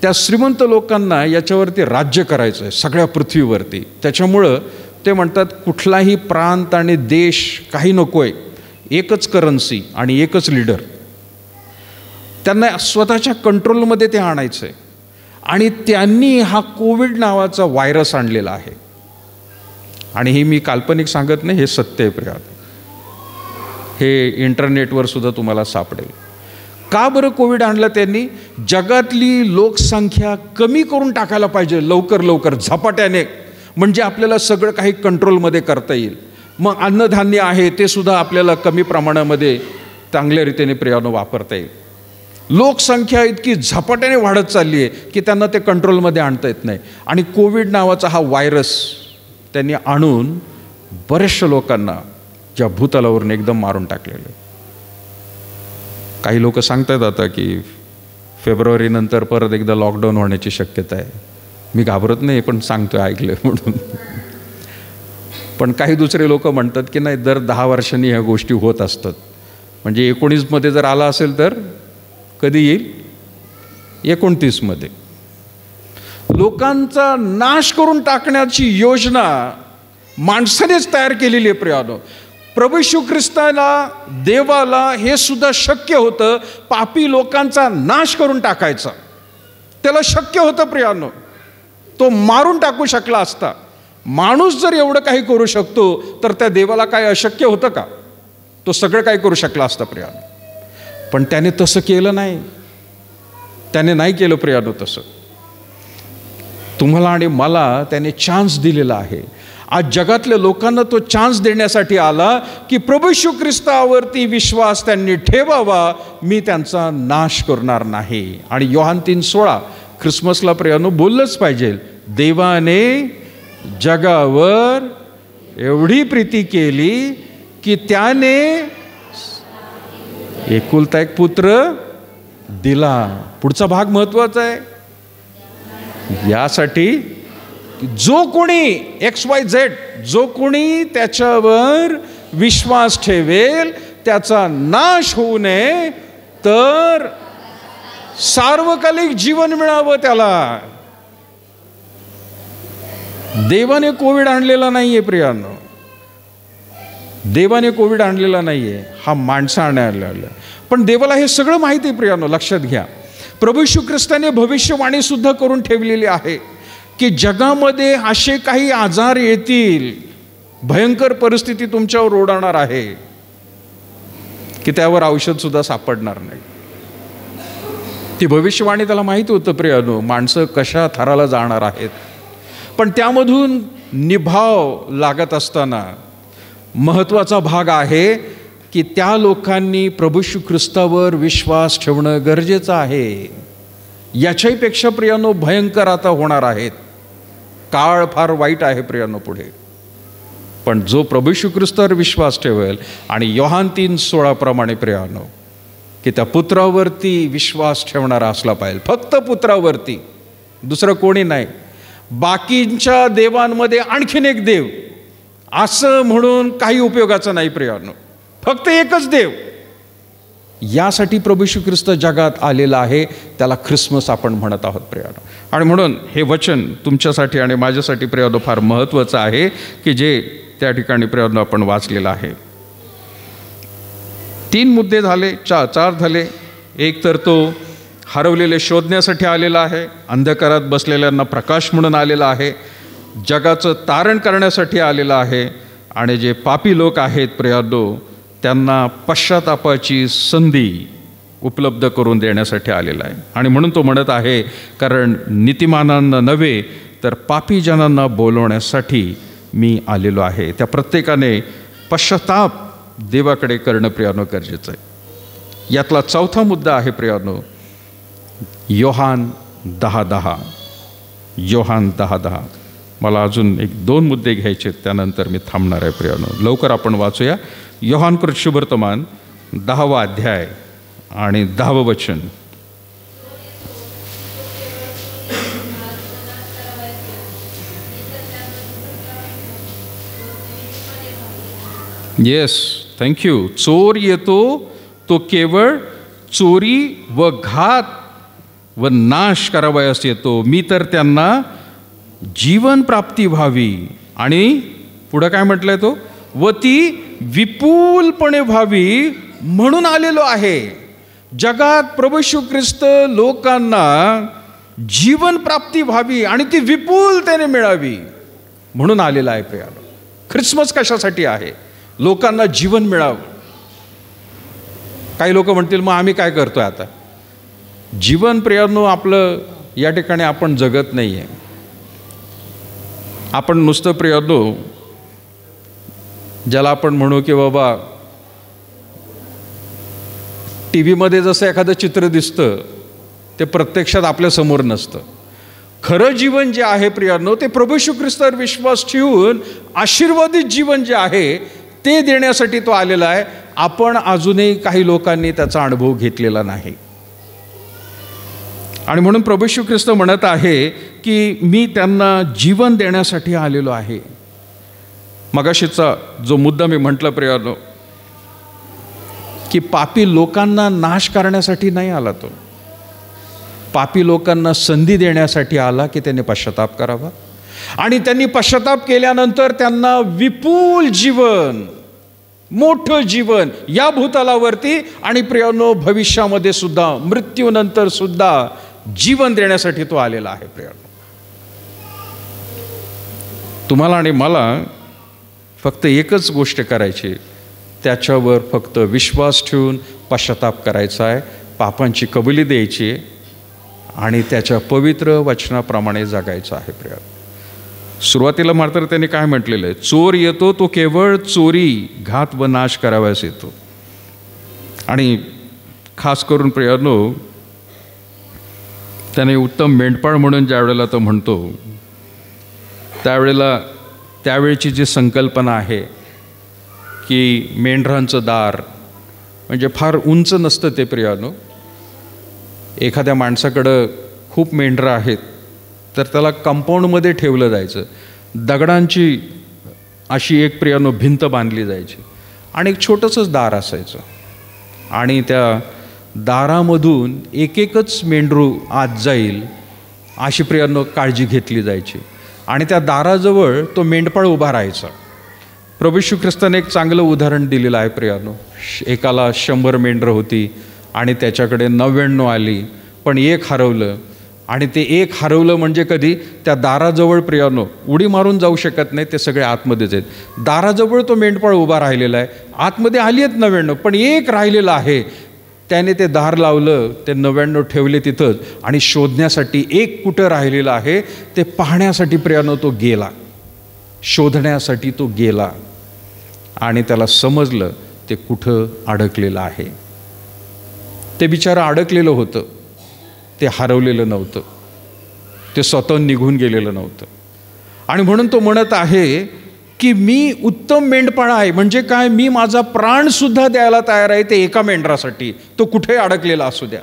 त्या श्रीमंत लोकांना याच्यावरती राज्य करायचं आहे सगळ्या पृथ्वीवरती. त्याच्यामुळं ते म्हणतात कुठलाही प्रांत आणि देश काही नको आहे, एकच करन्सी आणि एकच लीडर. त्यांना स्वतःच्या कंट्रोलमध्ये ते आणायचं आहे. आणि त्यांनी हा कोविड नावाचा व्हायरस आणलेला आहे. आणि हे मी काल्पनिक सांगत नाही, हे सत्य आहे प्रिया. हे इंटरनेटवर सुद्धा तुम्हाला सापडेल. का बरं कोविड आणलं त्यांनी? जगातली लोकसंख्या कमी करून टाकायला पाहिजे लवकर लवकर झपाट्याने, म्हणजे आपल्याला सगळं काही कंट्रोलमध्ये करता येईल. मग अन्नधान्य आहे ते सुद्धा आपल्याला कमी प्रमाणामध्ये चांगल्या रीतीने प्रियानो वापरता येईल. लोकसंख्या इतकी झपाट्याने वाढत चालली आहे की त्यांना ते कंट्रोलमध्ये आणता येत नाही. आणि कोविड नावाचा हा व्हायरस त्यांनी आणून बऱ्याचशा लोकांना ज्या भूतलावरून एकदम मारून टाकलेलं. काही लोक सांगतात आता की फेब्रुवारीनंतर परत एकदा लॉकडाऊन होण्याची शक्यता आहे. मी घाबरत नाही, पण सांगतो ऐकलं म्हणून. पण काही दुसरे लोक म्हणतात की नाही, दर 10 वर्षांनी ह्या गोष्टी होत असतात. म्हणजे 19मध्ये जर आला असेल तर कधी येईल? 29मध्ये. लोकांचा नाश करून टाकण्याची योजना माणसानेच तयार केलेली आहे प्रियानो. प्रभू येशू ख्रिस्ताला, देवाला हे सुद्धा शक्य होतं पापी लोकांचा नाश करून टाकायचा. त्याला शक्य होतं प्रियानो. तो मारून टाकू शकला असता. माणूस जर एवढं काही करू शकतो तर त्या देवाला काय अशक्य होतं का? तो सगळं काही करू शकला असता प्रियानो. पण त्याने तसं केलं नाही. त्याने नाही केलं प्रियानो तसं. तुम्हाला आणि मला त्याने चान्स दिलेला आहे. आज जगातल्या लोकांना तो चान्स देण्यासाठी आला की प्रभू येशू ख्रिस्तावरती विश्वास त्यांनी ठेवावा, मी त्यांचा नाश करणार नाही. आणि योहान 3:16 ख्रिसमसला प्रियानो बोललंच पाहिजे, देवाने जगावर एवढी प्रीती केली की त्याने एकुलता एक पुत्र दिला. पुढचा भाग महत्वाचा आहे. यासाठी जो कोणी XYZ जो कोणी त्याच्यावर विश्वास ठेवेल त्याचा नाश होऊ नये, तर सार्वकालिक जीवन मिळावं त्याला. देवाने कोविड आणलेला नाहीये प्रियांनो, देवाने कोविड आणलेला नाहीये, हा माणसं आणायला. पण देवाला हे सगळं माहिती आहे प्रियांनो. लक्षात घ्या, प्रभू येशू ख्रिस्ताने भविष्यवाणी सुद्धा करून ठेवलेली आहे की जगामध्ये असे काही आजार येतील, भयंकर परिस्थिती तुमच्यावर ओढवणार आहे की त्यावर औषध सुद्धा सापडणार नाही. ती भविष्यवाणी त्याला माहिती होतं प्रियांनो, माणसं कशा थराला जाणार आहेत. पण त्यामधून निभाव लागत असताना महत्त्वाचा भाग आहे की त्या लोकांनी प्रभू येशू ख्रिस्तावर विश्वास ठेवणं गरजेचं आहे. याच्याहीपेक्षा प्रियांनो भयंकर आता होणार आहेत. काळ फार वाईट आहे प्रियांनो पुढे. पण जो प्रभू येशू ख्रिस्तावर विश्वास ठेवेल आणि योहान 3:16 प्रमाणे प्रियांनो की त्या पुत्रावरती विश्वास ठेवणारा असला पाहिजे, फक्त पुत्रावरती, दुसरं कोणी नाही. बाकींच्या देवांमध्ये आणखीन एक देव असं म्हणून काही उपयोगाचं नाही प्रियांनो, फक्त एकच देव. यासाठी प्रभू येशू ख्रिस्त जगात आलेला आहे, त्याला ख्रिसमस आपण म्हणत आहोत प्रियांनो. आणि म्हणून हे वचन तुमच्यासाठी आणि माझ्यासाठी प्रियांनो फार महत्त्वाचं आहे की जे त्या ठिकाणी प्रियांनो आपण वाचलेलं आहे. 3 मुद्दे झाले, 4 झाले. एक तर तो हरवलेले शोधण्यासाठी आलेला आहे, अंधकारात बसलेल्यांना प्रकाश म्हणून आलेला आहे, जगाचं तारण करण्यासाठी आलेला आहे, आणि जे पापी लोक आहेत प्रियांनो त्यांना पश्चातापाची संधी उपलब्ध करून देण्यासाठी आलेला आहे. आणि म्हणून तो म्हणत आहे, कारण नीतिमानांना नव्हे तर पापी जनांना बोलवण्यासाठी मी आलेलो आहे. त्या प्रत्येकाने पश्चाताप देवाकडे करणं प्रियांनो गरजेचं आहे. यातला 4था मुद्दा आहे प्रियांनो योहान 10:10. योहान 10:10. मला अजून 1-2 मुद्दे घ्यायचे, त्यानंतर मी थांबणार आहे प्रियांनो. लवकर आपण वाचूया. योहानकृत शुभवर्तमान 10वा अध्याय आणि 10वं वचन. Yes, thank you. चोर येतो तो केवळ चोरी व घात व नाश करावयास येतो, मी तर त्यांना जीवन प्राप्ती व्हावी. आणि पुढं काय म्हटलंय तो, व ती विपुलपणे व्हावी म्हणून आलेलो आहे. जगात प्रभू येशू ख्रिस्त लोकांना जीवन प्राप्ती व्हावी आणि ती विपुलतेने मिळावी म्हणून आलेला आहे प्रियांनो. ख्रिसमस कशासाठी आहे? लोकांना जीवन मिळावं. काही लोक म्हणतील मग आम्ही काय करतोय आता? जीवन प्रियांनो आपलं या ठिकाणी आपण जगत नाही आहे. आपण नुसतं प्रियांनो ज्याला आपण म्हणू की बाबा टी व्हीमध्ये जसं एखादं चित्र दिसतं ते प्रत्यक्षात आपल्या समोर नसतं. खरं जीवन जे आहे प्रियांनो ते प्रभू येशू ख्रिस्तावर विश्वास ठेवून आशीर्वादित जीवन जे आहे ते देण्यासाठी तो आलेला आहे. आपण अजूनही काही लोकांनी त्याचा अनुभव घेतलेला नाही. आणि म्हणून प्रभू येशू ख्रिस्त म्हणत आहे की मी त्यांना जीवन देण्यासाठी आलेलो आहे. मगाशीचा जो मुद्दा मी म्हटलं प्रियांनो की पापी लोकांना नाश करण्यासाठी नाही आला, तो पापी लोकांना संधी देण्यासाठी आला की त्यांनी पश्चाताप करावा आणि त्यांनी पश्चाताप केल्यानंतर त्यांना विपुल जीवन, मोठं जीवन या भूतलावरती आणि प्रियांनो भविष्यामध्ये सुद्धा, मृत्यूनंतर सुद्धा जीवन देण्यासाठी तो आलेला आहे. प्रियांनो तुम्हाला आणि मला फक्त एकच गोष्ट करायची, त्याच्यावर फक्त विश्वास ठेवून पश्चाताप करायचा आहे, पापांची कबुली द्यायची आणि त्याच्या पवित्र वचनाप्रमाणे जगायचं आहे. प्रिय सुरुवातीला मात्र त्यांनी काय म्हटलेलं आहे, चोर येतो तो केवळ चोरी, घात व नाश करावयास येतो. आणि खास करून प्रियानो, त्याने उत्तम मेंढपाळ म्हणून ज्या वेळेला तो म्हणतो, त्यावेळेची जी संकल्पना आहे की मेंढरांचं दार म्हणजे फार उंच नसतं ते प्रियानो. एखाद्या माणसाकडं खूप मेंढरं आहेत तर त्याला कंपाऊंडमध्ये ठेवलं जायचं. दगडांची अशी एक प्रियानो भिंत बांधली जायची आणि एक छोटंसंच दार असायचं आणि त्या दारामधून एक एकच मेंढरू आत जाईल अशी प्रियानो काळजी घेतली जायची. आणि त्या दाराजवळ तो मेंढपाळ उभा राहायचा. प्रभू येशू ख्रिस्ताने एक चांगलं उदाहरण दिलेलं आहे प्रियानो. एकाला 100 मेंढरं होती आणि त्याच्याकडे 99 आली, पण एक हरवलं. आणि ते एक हरवलं म्हणजे कधी त्या दाराजवळ प्रियानो उडी मारून जाऊ शकत नाही, ते सगळे आतमध्येच आहेत. दाराजवळ तो मेंढपाळ उभा राहिलेला आहे, आतमध्ये आली आहेत 99, पण एक राहिलेलं आहे. त्याने ते दार लावलं, ते 99 ठेवले तिथंच आणि शोधण्यासाठी एक कुठं राहिलेलं आहे ते पाहण्यासाठी प्रियानो तो गेला, शोधण्यासाठी तो गेला. आणि त्याला समजलं ते कुठं अडकलेलं आहे. ते बिचारं अडकलेलं होतं, ते हरवलेलं नव्हतं, ते स्वतः निघून गेलेलं नव्हतं. आणि म्हणून तो म्हणत आहे की मी उत्तम मेंढपाळ आहे. म्हणजे काय, मी माझा प्राणसुद्धा द्यायला तयार आहे ते एका मेंढरासाठी, तो कुठे अडकलेला असू द्या.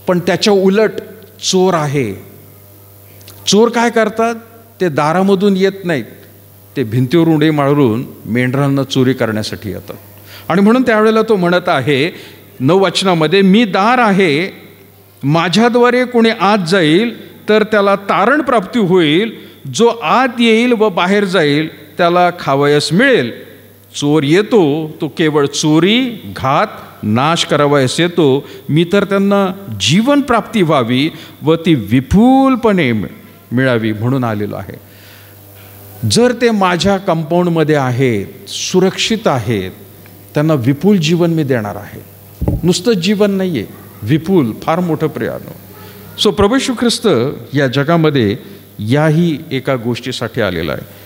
पण त्याच्या उलट चोर आहे. चोर काय करतात, ते दारामधून येत नाहीत, ते भिंतीवर उडी मारून मेंढरांना चोरी करण्यासाठी येतात. आणि म्हणून त्यावेळेला तो म्हणत आहे 9 वचनामध्ये, मी दार आहे, माझ्याद्वारे कोणी आत जाईल तर त्याला तारण प्राप्ती होईल, जो आत येईल व बाहेर जाईल त्याला खावयास मिळेल. चोर येतो तो केवळ चोरी, घात, नाश करावयास येतो. मी तर त्यांना जीवन प्राप्ती व्हावी व ती विपुलपणे मिळावी म्हणून आलेलो आहे. जर ते माझ्या कंपाऊंडमध्ये आहेत, सुरक्षित आहेत, त्यांना विपुल जीवन मी देणार आहे. नुसतं जीवन नाही आहे, विपुल, फार मोठं प्रियानो. सो प्रभू येशू ख्रिस्त या जगामध्ये याही एका गोष्टीसाठी आलेला आहे.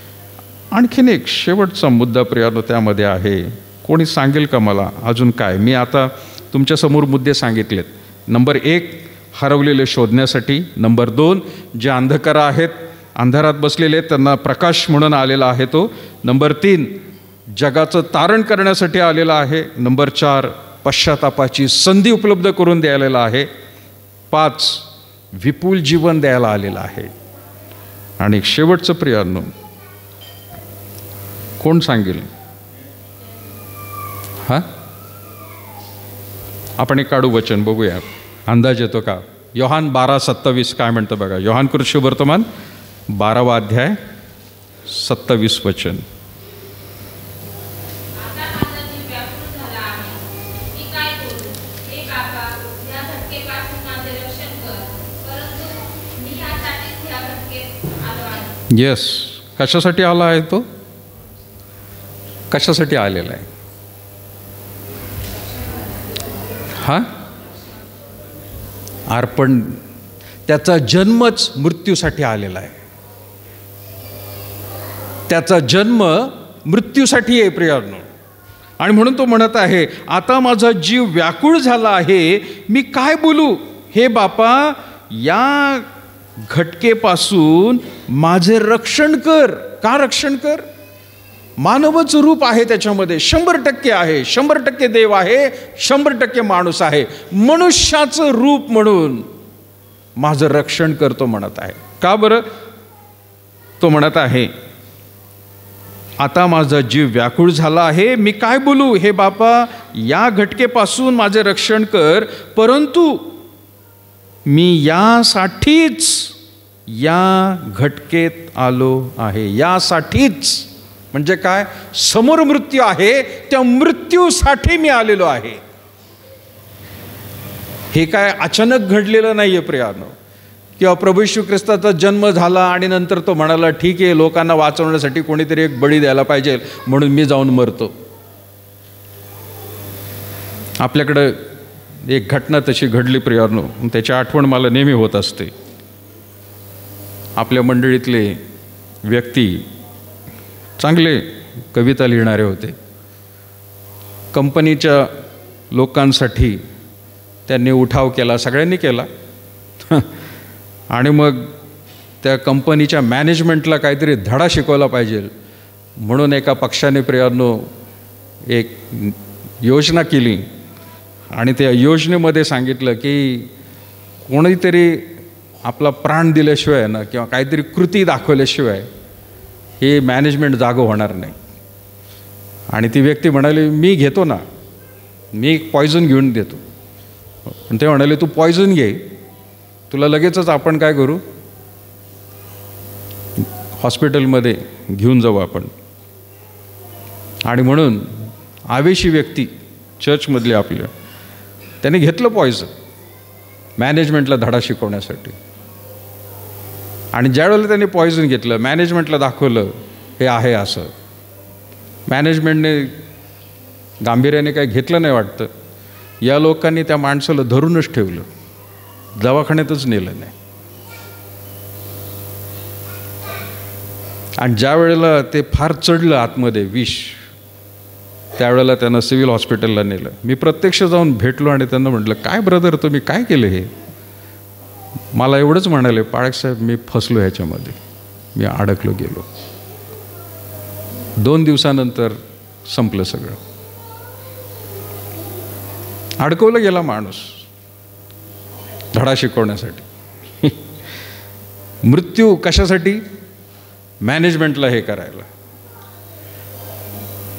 आणखीन एक शेवटचा मुद्दा प्रियानो त्यामध्ये आहे. कोणी सांगेल का मला अजून काय? मी आता तुमच्यासमोर मुद्दे सांगितलेत. नंबर 1, हरवलेले शोधण्यासाठी. नंबर 2, जे अंधकार आहेत, अंधारात बसलेले त्यांना प्रकाश म्हणून आलेला आहे तो. नंबर 3, जगाचं तारण करण्यासाठी आलेला आहे. नंबर 4, पश्चातापाची संधी उपलब्ध करून द्यायला आहे. 5, विपुल जीवन द्यायला आलेलं आहे. आणि शेवटचं प्रियानो कोण सांगेल? आपण एक काढू वचन, बघूया अंदाज येतो का. योहान 12:27 काय म्हणतं बघा. योहान कृत शुभवर्तमान 12वा अध्याय 27 वचन. येस, कशासाठी आला आहे तो? कशासाठी आलेला आहे? अर्पण. त्याचा जन्मच मृत्यूसाठी आलेला आहे. त्याचा जन्म मृत्यूसाठी आहे प्रियानो. आणि म्हणून तो म्हणत आहे, आता माझा जीव व्याकुळ झाला आहे, मी काय बोलू? हे बापा, या घटकेपासून माझे रक्षण कर. का रक्षण कर? मानवच रूप आहे त्याच्यामध्ये, 100% आहे, 100% देव आहे, 100% माणूस आहे. मनुष्याचं रूप म्हणून माझं रक्षण करतो म्हणत आहे. का बरं? तो म्हणत आहे, आता माझा जीव व्याकुळ झाला आहे, मी काय बोलू? हे बापा, या घटकेपासून माझे रक्षण कर. परंतु मी यासाठीच या घटकेत आलो आहे. यासाठीच म्हणजे काय? समोर मृत्यू आहे, त्या मृत्यूसाठी मी आलेलो आहे. हे काय अचानक घडलेलं नाही आहे प्रियानो. किंवा प्रभू येशू ख्रिस्ताचा जन्म झाला आणि नंतर तो म्हणाला, ठीक आहे, लोकांना वाचवण्यासाठी कोणीतरी एक बळी द्यायला पाहिजे म्हणून मी जाऊन मरतो. आपल्याकडं एक घटना तशी घडली प्रियानो, त्याची आठवण मला नेहमी होत असते. आपल्या मंडळीतले व्यक्ती, चांगले कविता लिहिणारे होते. कंपनीच्या लोकांसाठी त्यांनी उठाव केला, सगळ्यांनी केला. आणि मग त्या कंपनीच्या मॅनेजमेंटला काहीतरी धडा शिकवला पाहिजे म्हणून एका पक्षाने प्रियांनो एक योजना केली. आणि त्या योजनेमध्ये सांगितलं की कोणीतरी आपला प्राण दिल्याशिवाय ना किंवा काहीतरी कृती दाखवल्याशिवाय हे मॅनेजमेंट जागं होणार नाही. आणि ती व्यक्ती म्हणाली, मी घेतो ना, मी पॉयझन घेऊन देतो. आणि ते म्हणाले, तू पॉयझन घे, तुला लगेचच आपण काय करू, हॉस्पिटलमध्ये घेऊन जाऊ आपण. आणि म्हणून आवेशी व्यक्ती चर्चमधली आपल्या, त्याने घेतलं पॉयझन मॅनेजमेंटला धडा शिकवण्यासाठी. आणि ज्यावेळेला त्यांनी पॉयझन घेतलं, मॅनेजमेंटला दाखवलं हे आहे असं, मॅनेजमेंटने गांभीर्याने काही घेतलं नाही वाटतं. या लोकांनी त्या माणसाला धरूनच ठेवलं, दवाखान्यातच नेलं नाही. आणि ज्या वेळेला ते फार चढलं आतमध्ये विष, त्यावेळेला त्यांना सिव्हिल हॉस्पिटलला नेलं. मी प्रत्यक्ष जाऊन भेटलो आणि त्यांना म्हटलं, काय ब्रदर तुम्ही काय केलं हे? मला एवढंच म्हणाले, पाळक साहेब मी फसलो ह्याच्यामध्ये, मी अडकलो गेलो. 2 दिवसानंतर संपलं सगळं. अडकवलं गेला माणूस धडा शिकवण्यासाठी. मृत्यू कशासाठी? मॅनेजमेंटला हे करायला.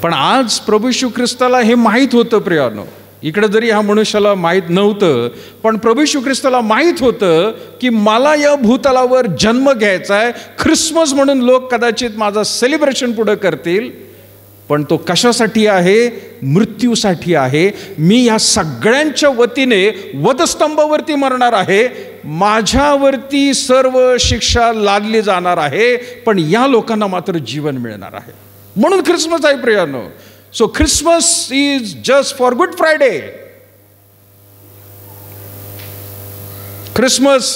पण आज प्रभू येशू ख्रिस्ताला हे माहीत होतं प्रियानो. इकडे जरी ह्या मनुष्याला माहीत नव्हतं, पण प्रभू येशू ख्रिस्ताला माहीत होतं की मला या भूतलावर जन्म घ्यायचा आहे. ख्रिसमस म्हणून लोक कदाचित माझा सेलिब्रेशन पुढं करतील, पण तो कशासाठी आहे? मृत्यूसाठी आहे. मी या सगळ्यांच्या वतीने वधस्तंभावरती मरणार आहे, माझ्यावरती सर्व शिक्षा लादली जाणार आहे, पण या लोकांना मात्र जीवन मिळणार आहे. म्हणून ख्रिसमस आहे प्रियानो. So Christmas is just for Good Friday. Christmas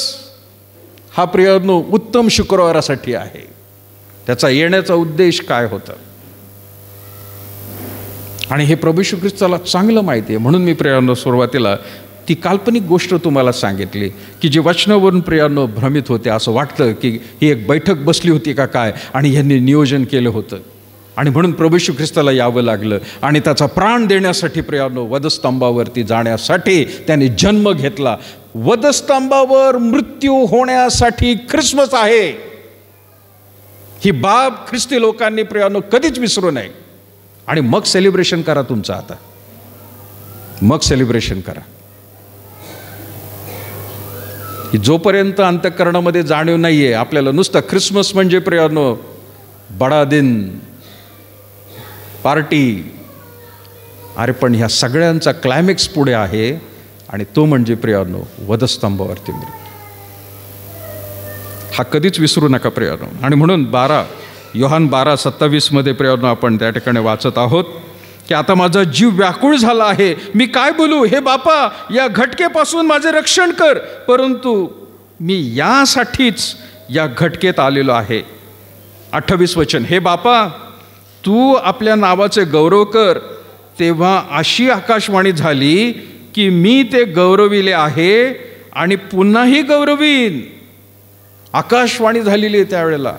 हा प्रियानो उत्तम शुक्रवारासाठी आहे. त्याचा येण्याचा उद्देश काय होता आणि हे प्रभू येशू ख्रिस्ताला चांगलं माहिती आहे. म्हणून मी प्रियानो सुरुवातीला ती काल्पनिक गोष्ट तुम्हाला सांगितली की जे वचनावरून प्रियानो भ्रमित होते, असं वाटतं की ही एक बैठक बसली होती का काय आणि यांनी नियोजन केलं होतं. आणि म्हणून प्रभू येशू ख्रिस्ताला यावं लागलं आणि त्याचा प्राण देण्यासाठी प्रियानो वधस्तंभावरती जाण्यासाठी त्याने जन्म घेतला. वधस्तंभावर मृत्यू होण्यासाठी ख्रिसमस आहे. ही बाब ख्रिस्ती लोकांनी प्रियानो कधीच विसरू नये. आणि मग सेलिब्रेशन करा तुमचं. आता मग सेलिब्रेशन करा. जोपर्यंत अंतःकरणामध्ये जाणीव नाहीये आपल्याला, नुसतं ख्रिसमस म्हणजे प्रियानो बडा दिन, पार्टी, अरे पण ह्या सगळ्यांचा क्लायमॅक्स पुढे आहे आणि तो म्हणजे प्रियानो वधस्तंभावरती मृत्यू. हा कधीच विसरू नका प्रियानो. आणि म्हणून योहान 12:27 प्रियानो आपण त्या ठिकाणी वाचत आहोत की आता माझा जीव व्याकुळ झाला आहे, मी काय बोलू, हे बापा या घटकेपासून माझे रक्षण कर. परंतु मी यासाठीच या घटकेत आलेलो आहे. 28 वचन, हे बापा तू आपल्या नावाचे गौरव कर. तेव्हा अशी आकाशवाणी झाली की मी ते गौरविले आहे आणि पुन्हाही गौरवीन. आकाशवाणी झालेली आहे त्यावेळेला.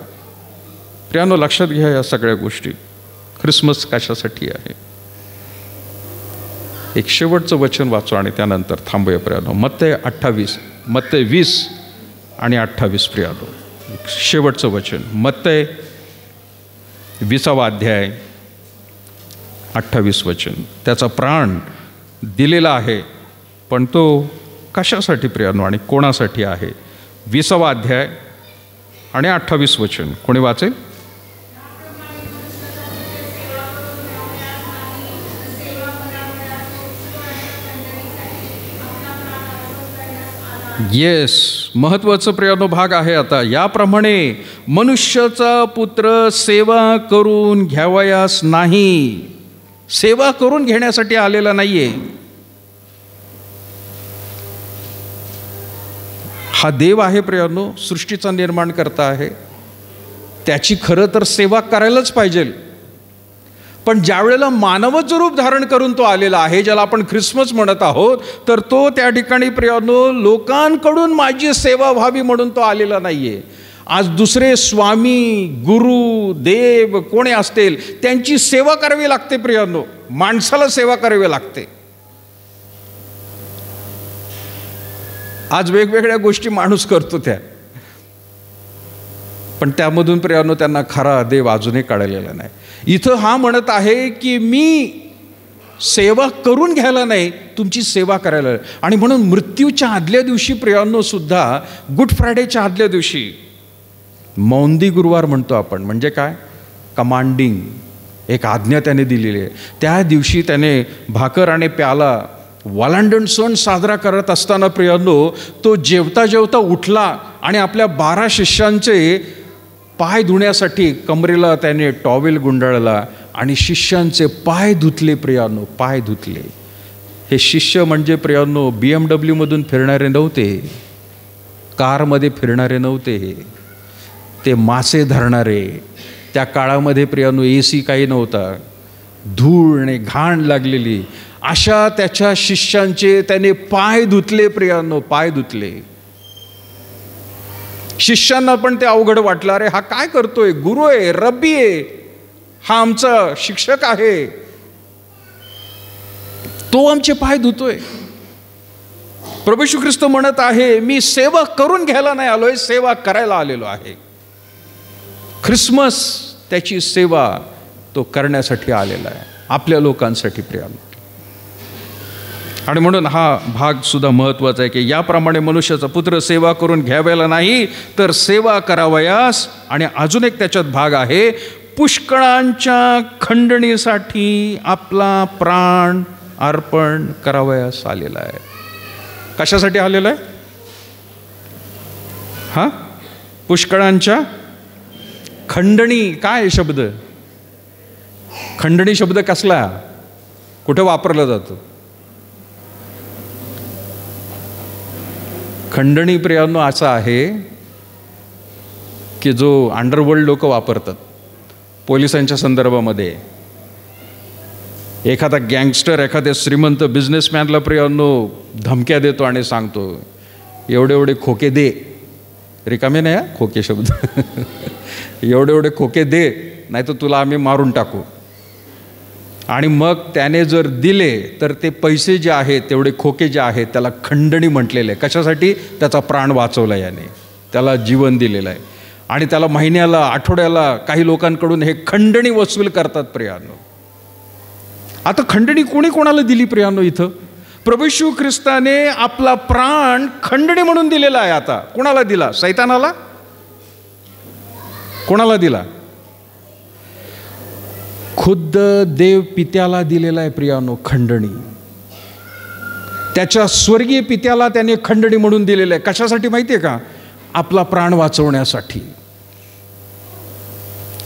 प्रियानो लक्षात घ्या या सगळ्या गोष्टी. ख्रिसमस कशासाठी आहे? एक शेवटचं वचन वाचू आणि त्यानंतर थांबूया प्रियानो. मत्तय 20 आणि 28 प्रियानो. शेवटचं वचन मत्तय 20 अध्याय 28 वचन. त्याचा प्राण दिलेला आहे, पण तो कशासाठी प्रियानो आणि कोणासाठी आहे? 20 अध्याय आणि 28 वचन कोणी वाचेल? येस, महत्वाचं प्रियानो भाग आहे आता. याप्रमाणे मनुष्याचा पुत्र सेवा करून घ्यावयास नाही, सेवा करून घेण्यासाठी आलेला नाहीये. हा देव आहे प्रियानो, सृष्टीचा निर्माण करता आहे. त्याची खरं तर सेवा करायलाच पाहिजे. पण ज्या वेळेला मानवाचं रूप धारण करून तो आलेला आहे, ज्याला आपण ख्रिसमस म्हणत आहोत, तर तो त्या ठिकाणी प्रियानो लोकांकडून माझी सेवा व्हावी म्हणून तो आलेला नाहीये. आज दुसरे स्वामी, गुरु, देव कोणी असतील त्यांची सेवा करावी लागते प्रियानो. माणसाला सेवा करावी लागते. आज वेगवेगळ्या गोष्टी माणूस करतो त्या, पण त्यामधून प्रियानो त्यांना खरा देव अजूनही कळलेला नाही. इथं हा म्हणत आहे की मी सेवा करून घ्यायला नाही, तुमची सेवा करायला. आणि म्हणून मृत्यूच्या आदल्या दिवशी प्रियानो सुद्धा, गुड फ्रायडेच्या आदल्या दिवशी मौंदी गुरुवार म्हणतो आपण, म्हणजे काय, कमांडिंग, एक आज्ञा त्याने दिलेली आहे. त्या दिवशी त्याने भाकर आणि प्याला वालांडण सण साजरा करत असताना प्रियानो तो जेवता जेवता उठला आणि आपल्या 12 शिष्यांचे पाय धुण्यासाठी कमरेला त्याने टॉवेल गुंडाळला आणि शिष्यांचे पाय धुतले प्रियानो, पाय धुतले. हे शिष्य म्हणजे प्रियानो BMW मधून फिरणारे नव्हते, कारमध्ये फिरणारे नव्हते, ते मासे धरणारे. त्या काळामध्ये प्रियानो AC काही नव्हता, धूळ आणि घाण लागलेली अशा त्याच्या शिष्यांचे त्याने पाय धुतले प्रियानो, पाय धुतले. शिष्यांना पण ते अवघड वाटलं, अरे हा काय करतोय, गुरु आहे, रब्बी आहे, हा आमचा शिक्षक आहे, तो आमचे पाय धुतोय. प्रभू येशू ख्रिस्त म्हणत आहे, मी सेवा करून घ्यायला नाही आलोय, सेवा करायला आलेलो आहे. ख्रिसमस त्याची सेवा तो करण्यासाठी आलेला आहे, आपल्या लोकांसाठी प्रियानो. आणि म्हणून हा भाग सुद्धा महत्त्वाचा आहे की याप्रमाणे मनुष्याचा पुत्र सेवा करून घ्यावयाला नाही तर सेवा करावयास. आणि अजून एक त्याच्यात भाग आहे, पुष्कळांच्या खंडणीसाठी आपला प्राण अर्पण करावयास आलेला आहे. कशासाठी आलेला आहे? हा, पुष्कळांच्या खंडणी. काय शब्द खंडणी? शब्द कसला, कुठे वापरला जातो? खंडणी प्रियानो असा आहे की जो अंडरवर्ल्ड लोक वापरतात पोलिसांच्या संदर्भामध्ये. एखादा गँगस्टर एखाद्या श्रीमंत बिझनेसमॅनला प्रियानो धमक्या देतो आणि सांगतो एवढे एवढे खोके दे, रिकामे नाही खोके शब्द एवढे एवढे खोके दे नाही तर तुला आम्ही मारून टाकू. आणि मग त्याने जर दिले तर ते पैसे जे आहेत, तेवढे खोके जे आहेत, त्याला खंडणी म्हटलेलं आहे. कशासाठी? त्याचा प्राण वाचवला याने, त्याला जीवन दिलेलं आहे. आणि त्याला महिन्याला, आठवड्याला काही लोकांकडून हे खंडणी वसूल करतात प्रियानो. आता खंडणी कोणी कोणाला दिली प्रियानो? इथं प्रभू येशू ख्रिस्ताने आपला प्राण खंडणी म्हणून दिलेला आहे. आता कोणाला दिला? सैतानाला? कोणाला दिला? खुद्द देव पित्याला दिलेला आहे प्रियानो खंडणी. त्याच्या स्वर्गीय पित्याला त्याने खंडणी म्हणून दिलेलं आहे. कशासाठी माहिती आहे का? आपला प्राण वाचवण्यासाठी.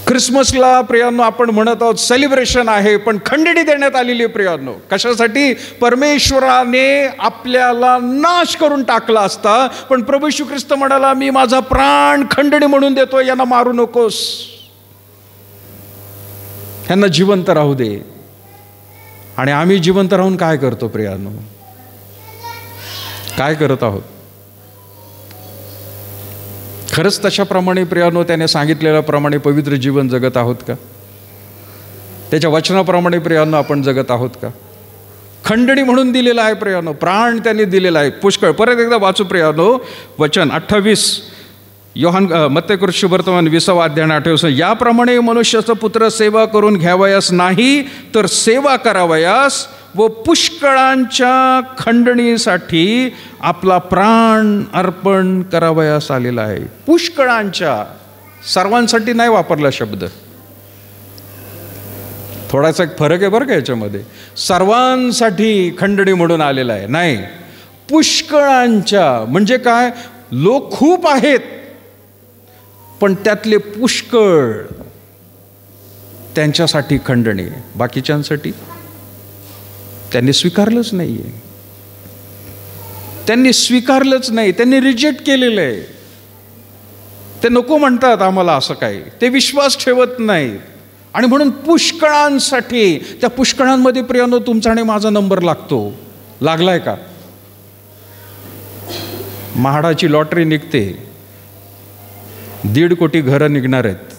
ख्रिसमसला प्रियानो आपण म्हणत आहोत सेलिब्रेशन आहे, पण खंडणी देण्यात आलेली आहे प्रियानो. कशासाठी? परमेश्वराने आपल्याला नाश करून टाकला असता, पण प्रभू येशू ख्रिस्त म्हणाला मी माझा प्राण खंडणी म्हणून देतो, यांना मारू नकोस, ह्यांना जिवंत राहू दे. आणि आम्ही जिवंत राहून काय करतो प्रियानो? काय करत आहोत? खरंच तशाप्रमाणे प्रियानो त्याने सांगितलेल्याप्रमाणे पवित्र जीवन जगत आहोत का? त्याच्या वचनाप्रमाणे प्रियानो आपण जगत आहोत का? खंडणी म्हणून दिलेला आहे प्रियानो, प्राण त्याने दिलेला आहे पुष्कळ. परत एकदा वाचू प्रियानो वचन 28 मत्तेय शुभवर्तमान 20 अध्याय 28. याप्रमाणे मनुष्याचा पुत्र सेवा करून घ्यावयास नाही तर सेवा करावयास व पुष्कळांच्या खंडणीसाठी आपला प्राण अर्पण करावयास आलेला आहे. पुष्कळांच्या, सर्वांसाठी नाही वापरला शब्द. थोडासा एक फरक आहे बरं का याच्यामध्ये. सर्वांसाठी खंडणी म्हणून आलेला आहे नाही, पुष्कळांच्या म्हणजे काय? लोक खूप आहेत पण त्यातले पुष्कळ त्यांच्यासाठी खंडणी, बाकीच्यांसाठी त्यांनी स्वीकारलंच नाही आहे. त्यांनी स्वीकारलंच नाही, त्यांनी रिजेक्ट केलेलं आहे. ते नको म्हणतात आम्हाला असं काही, ते विश्वास ठेवत नाहीत. आणि म्हणून पुष्कळांसाठी, त्या पुष्कळांमध्ये प्रियानो तुमचा आणि माझा नंबर लागतो. लागलाय का? म्हाडाची लॉटरी निघते, 1.5 कोटी घरं निघणार आहेत.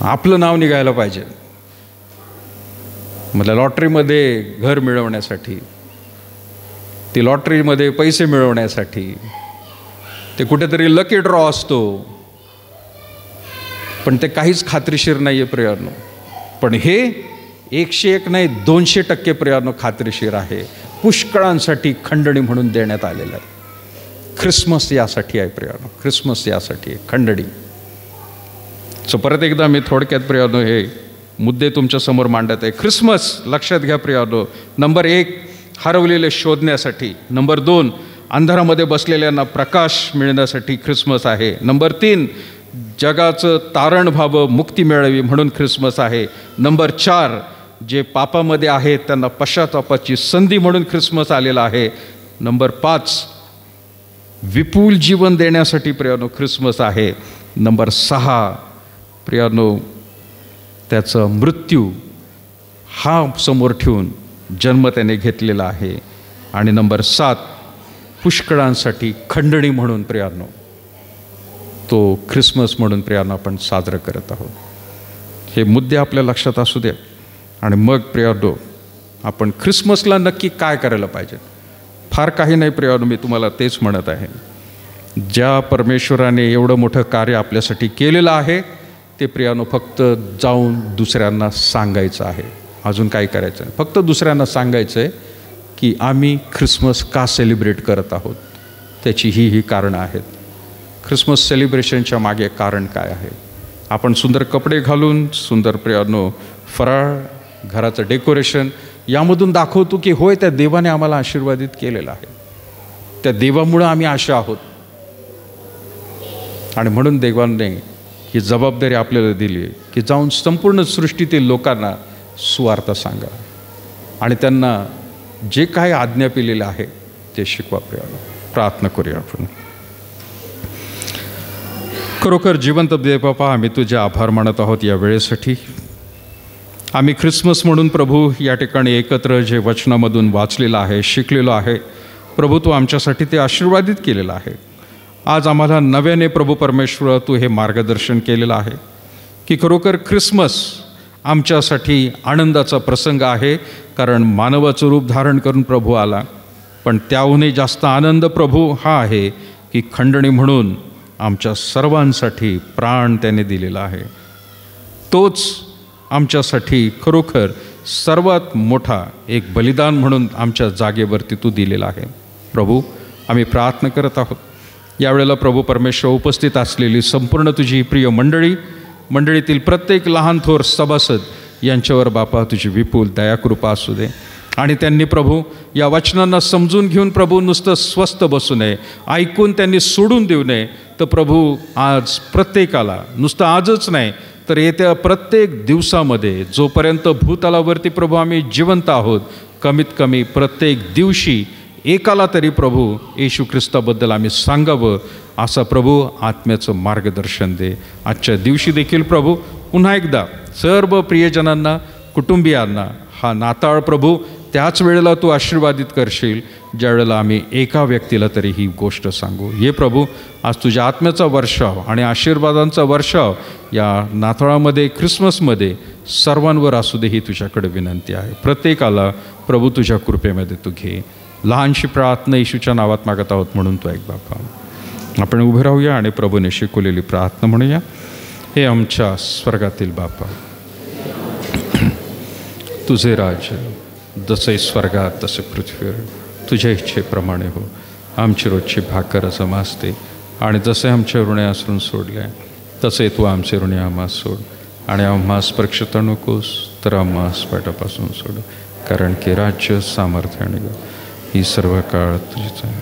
आपलं नाव निघायला पाहिजे. मला लॉटरीमध्ये घर मिळवण्यासाठी, ती लॉटरीमध्ये पैसे मिळवण्यासाठी, ते कुठेतरी लकी ड्रॉ असतो, पण ते काहीच खात्रीशीर नाही आहे प्रियानो. पण हे 101 नाही 200% प्रियानो खात्रीशीर आहे. पुष्कळांसाठी खंडणी म्हणून देण्यात आलेलं आहे. ख्रिसमस यासाठी आहे प्रियानो, ख्रिसमस यासाठी आहे, खंडणी. सो परत एकदा मी थोडक्यात प्रियानो हे मुद्दे तुमच्या समोर मांडत आहे. ख्रिसमस लक्षात घ्या प्रियानो. नंबर 1, हरवलेले शोधण्यासाठी. नंबर 2, अंधारामध्ये बसलेल्यांना प्रकाश मिळण्यासाठी ख्रिसमस आहे. नंबर 3, जगाचं तारण व्हावं, मुक्ती मिळावी म्हणून ख्रिसमस आहे. नंबर 4, जे पापामध्ये आहेत त्यांना पश्चातापाची संधी म्हणून ख्रिसमस आलेला आहे. नंबर 5, विपुल जीवन देण्यासाठी प्रियानो ख्रिसमस आहे. नंबर 6 प्रियानो, त्याचा मृत्यू हा समोर ठेवून जन्म त्याने घेतलेला आहे. आणि नंबर 7, पुष्कळांसाठी खंडणी म्हणून प्रियानो तो ख्रिसमस म्हणून प्रियानो आपण साजरं करत आहोत. हे मुद्दे आपल्या लक्षात असू द्या. आणि मग प्रियानो आपण ख्रिसमसला नक्की काय करायला पाहिजे? फार काही नाही प्रियानो, मी तुम्हाला तेच म्हणत आहे. ज्या परमेश्वराने एवढं मोठं कार्य आपल्यासाठी केलेलं आहे ते प्रियानो फक्त जाऊन दुसऱ्यांना सांगायचं आहे. अजून काय करायचं नाही, फक्त दुसऱ्यांना सांगायचं आहे की आम्ही ख्रिसमस का सेलिब्रेट करत आहोत. त्याची ही कारणं आहेत. ख्रिसमस सेलिब्रेशनच्या मागे कारण काय आहे? आपण सुंदर कपडे घालून, सुंदर प्रियानो फराळ, घराचं डेकोरेशन यामधून दाखवतो की होय, त्या देवाने आम्हाला आशीर्वादित केलेलं आहे, त्या देवामुळं आम्ही अशा आहोत. आणि म्हणून देवाने ही जबाबदारी आपल्याला दिली की जाऊन संपूर्ण सृष्टीतील लोकांना सुवार्ता सांगा आणि त्यांना जे काही आज्ञा पिलेलं आहे ते शिकवा. प्रियानो प्रार्थना करूया आपण. खरोखर जिवंत देव बापा, आम्ही तुझे आभार मानत आहोत या वेळेसाठी. आम्ही ख्रिसमस म्हणून प्रभू या ठिकाणी एकत्र जे वचनामधून वाचलेलं आहे, शिकलेलो आहे प्रभू, तू आमच्यासाठी ते आशीर्वादित केलेलं आहे. आज आम्हाला नव्याने प्रभू परमेश्वर तू हे मार्गदर्शन केलेलं आहे की खरोखर ख्रिसमस आमच्यासाठी आनंदाचा प्रसंग आहे, कारण मानवाचं रूप धारण करून प्रभू आला. पण त्याहूनही जास्त आनंद प्रभू हा आहे की खंडणी म्हणून आमच्या सर्वांसाठी प्राण त्याने दिलेला आहे. तोच आमच्यासाठी खरोखर सर्वात मोठा एक बलिदान म्हणून आमच्या जागेवरती तू दिलेला आहे. प्रभू आम्ही प्रार्थना करत आहोत यावेळेला प्रभू परमेश्वर उपस्थित असलेली संपूर्ण तुझी प्रिय मंडळीतील प्रत्येक लहान थोर सभासद यांच्यावर बापा तुझी विपुल दयाकृपा असू दे. आणि त्यांनी प्रभू या वचनांना समजून घेऊन प्रभू नुसतं स्वस्थ बसू नये, ऐकून त्यांनी सोडून देऊ नये. तर प्रभू आज प्रत्येकाला, नुसतं आजच नाही तर येत्या प्रत्येक दिवसामध्ये जोपर्यंत भूतलावरती प्रभू आम्ही जिवंत आहोत, कमीत कमी प्रत्येक दिवशी एकाला तरी प्रभू येशू ख्रिस्ताबद्दल आम्ही सांगावं, असं प्रभू आत्म्याचं मार्गदर्शन दे. आजच्या दिवशी देखील प्रभू पुन्हा एकदा सर्व प्रियजनांना, कुटुंबियांना हा नाताळ प्रभू त्याच वेळेला तू आशीर्वादित करशील ज्या वेळेला आम्ही एका व्यक्तीला तरी ही गोष्ट सांगू. ये प्रभू आज तुझ्या आत्म्याचा वर्षाव आणि आशीर्वादांचा वर्षाव या नाताळामध्ये, ख्रिसमसमध्ये सर्वांवर असू दे ही तुझ्याकडे विनंती आहे. प्रत्येकाला प्रभू तुझ्या कृपेमध्ये तू घे. लहानशी प्रार्थना येशूच्या नावात मागत आहोत म्हणून तो ऐक बापा. आपण उभे राहूया आणि प्रभूने शिकवलेली प्रार्थना म्हणूया. हे आमच्या स्वर्गातील बापा, तुझे राज्य जसे स्वर्गात तसे पृथ्वीवर तुझ्या इच्छेप्रमाणे हो. आमची रोजची भाकर असते आणि जसे आमच्या ऋणे आसरून सोडले तसे तू आमचे ऋणे आम्हास सोड. आणि आम्हास परीक्षित नकोस तर आम्हास पाठापासून सोड, कारण की राज्य, सामर्थ्य आणि ही सर्व काळ तुझीच आहे.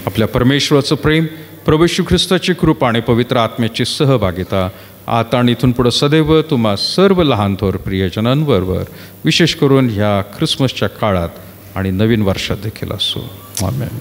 आपल्या परमेश्वराचं प्रेम, प्रभू येशू ख्रिस्ताची कृपा आणि पवित्र आत्म्याची सहभागिता आता आणि इथून पुढं सदैव तुम्हा सर्व लहान थोर प्रियजनांबरोबर, विशेष करून ह्या ख्रिसमसच्या काळात आणि नवीन वर्षात देखील असो. आमेन.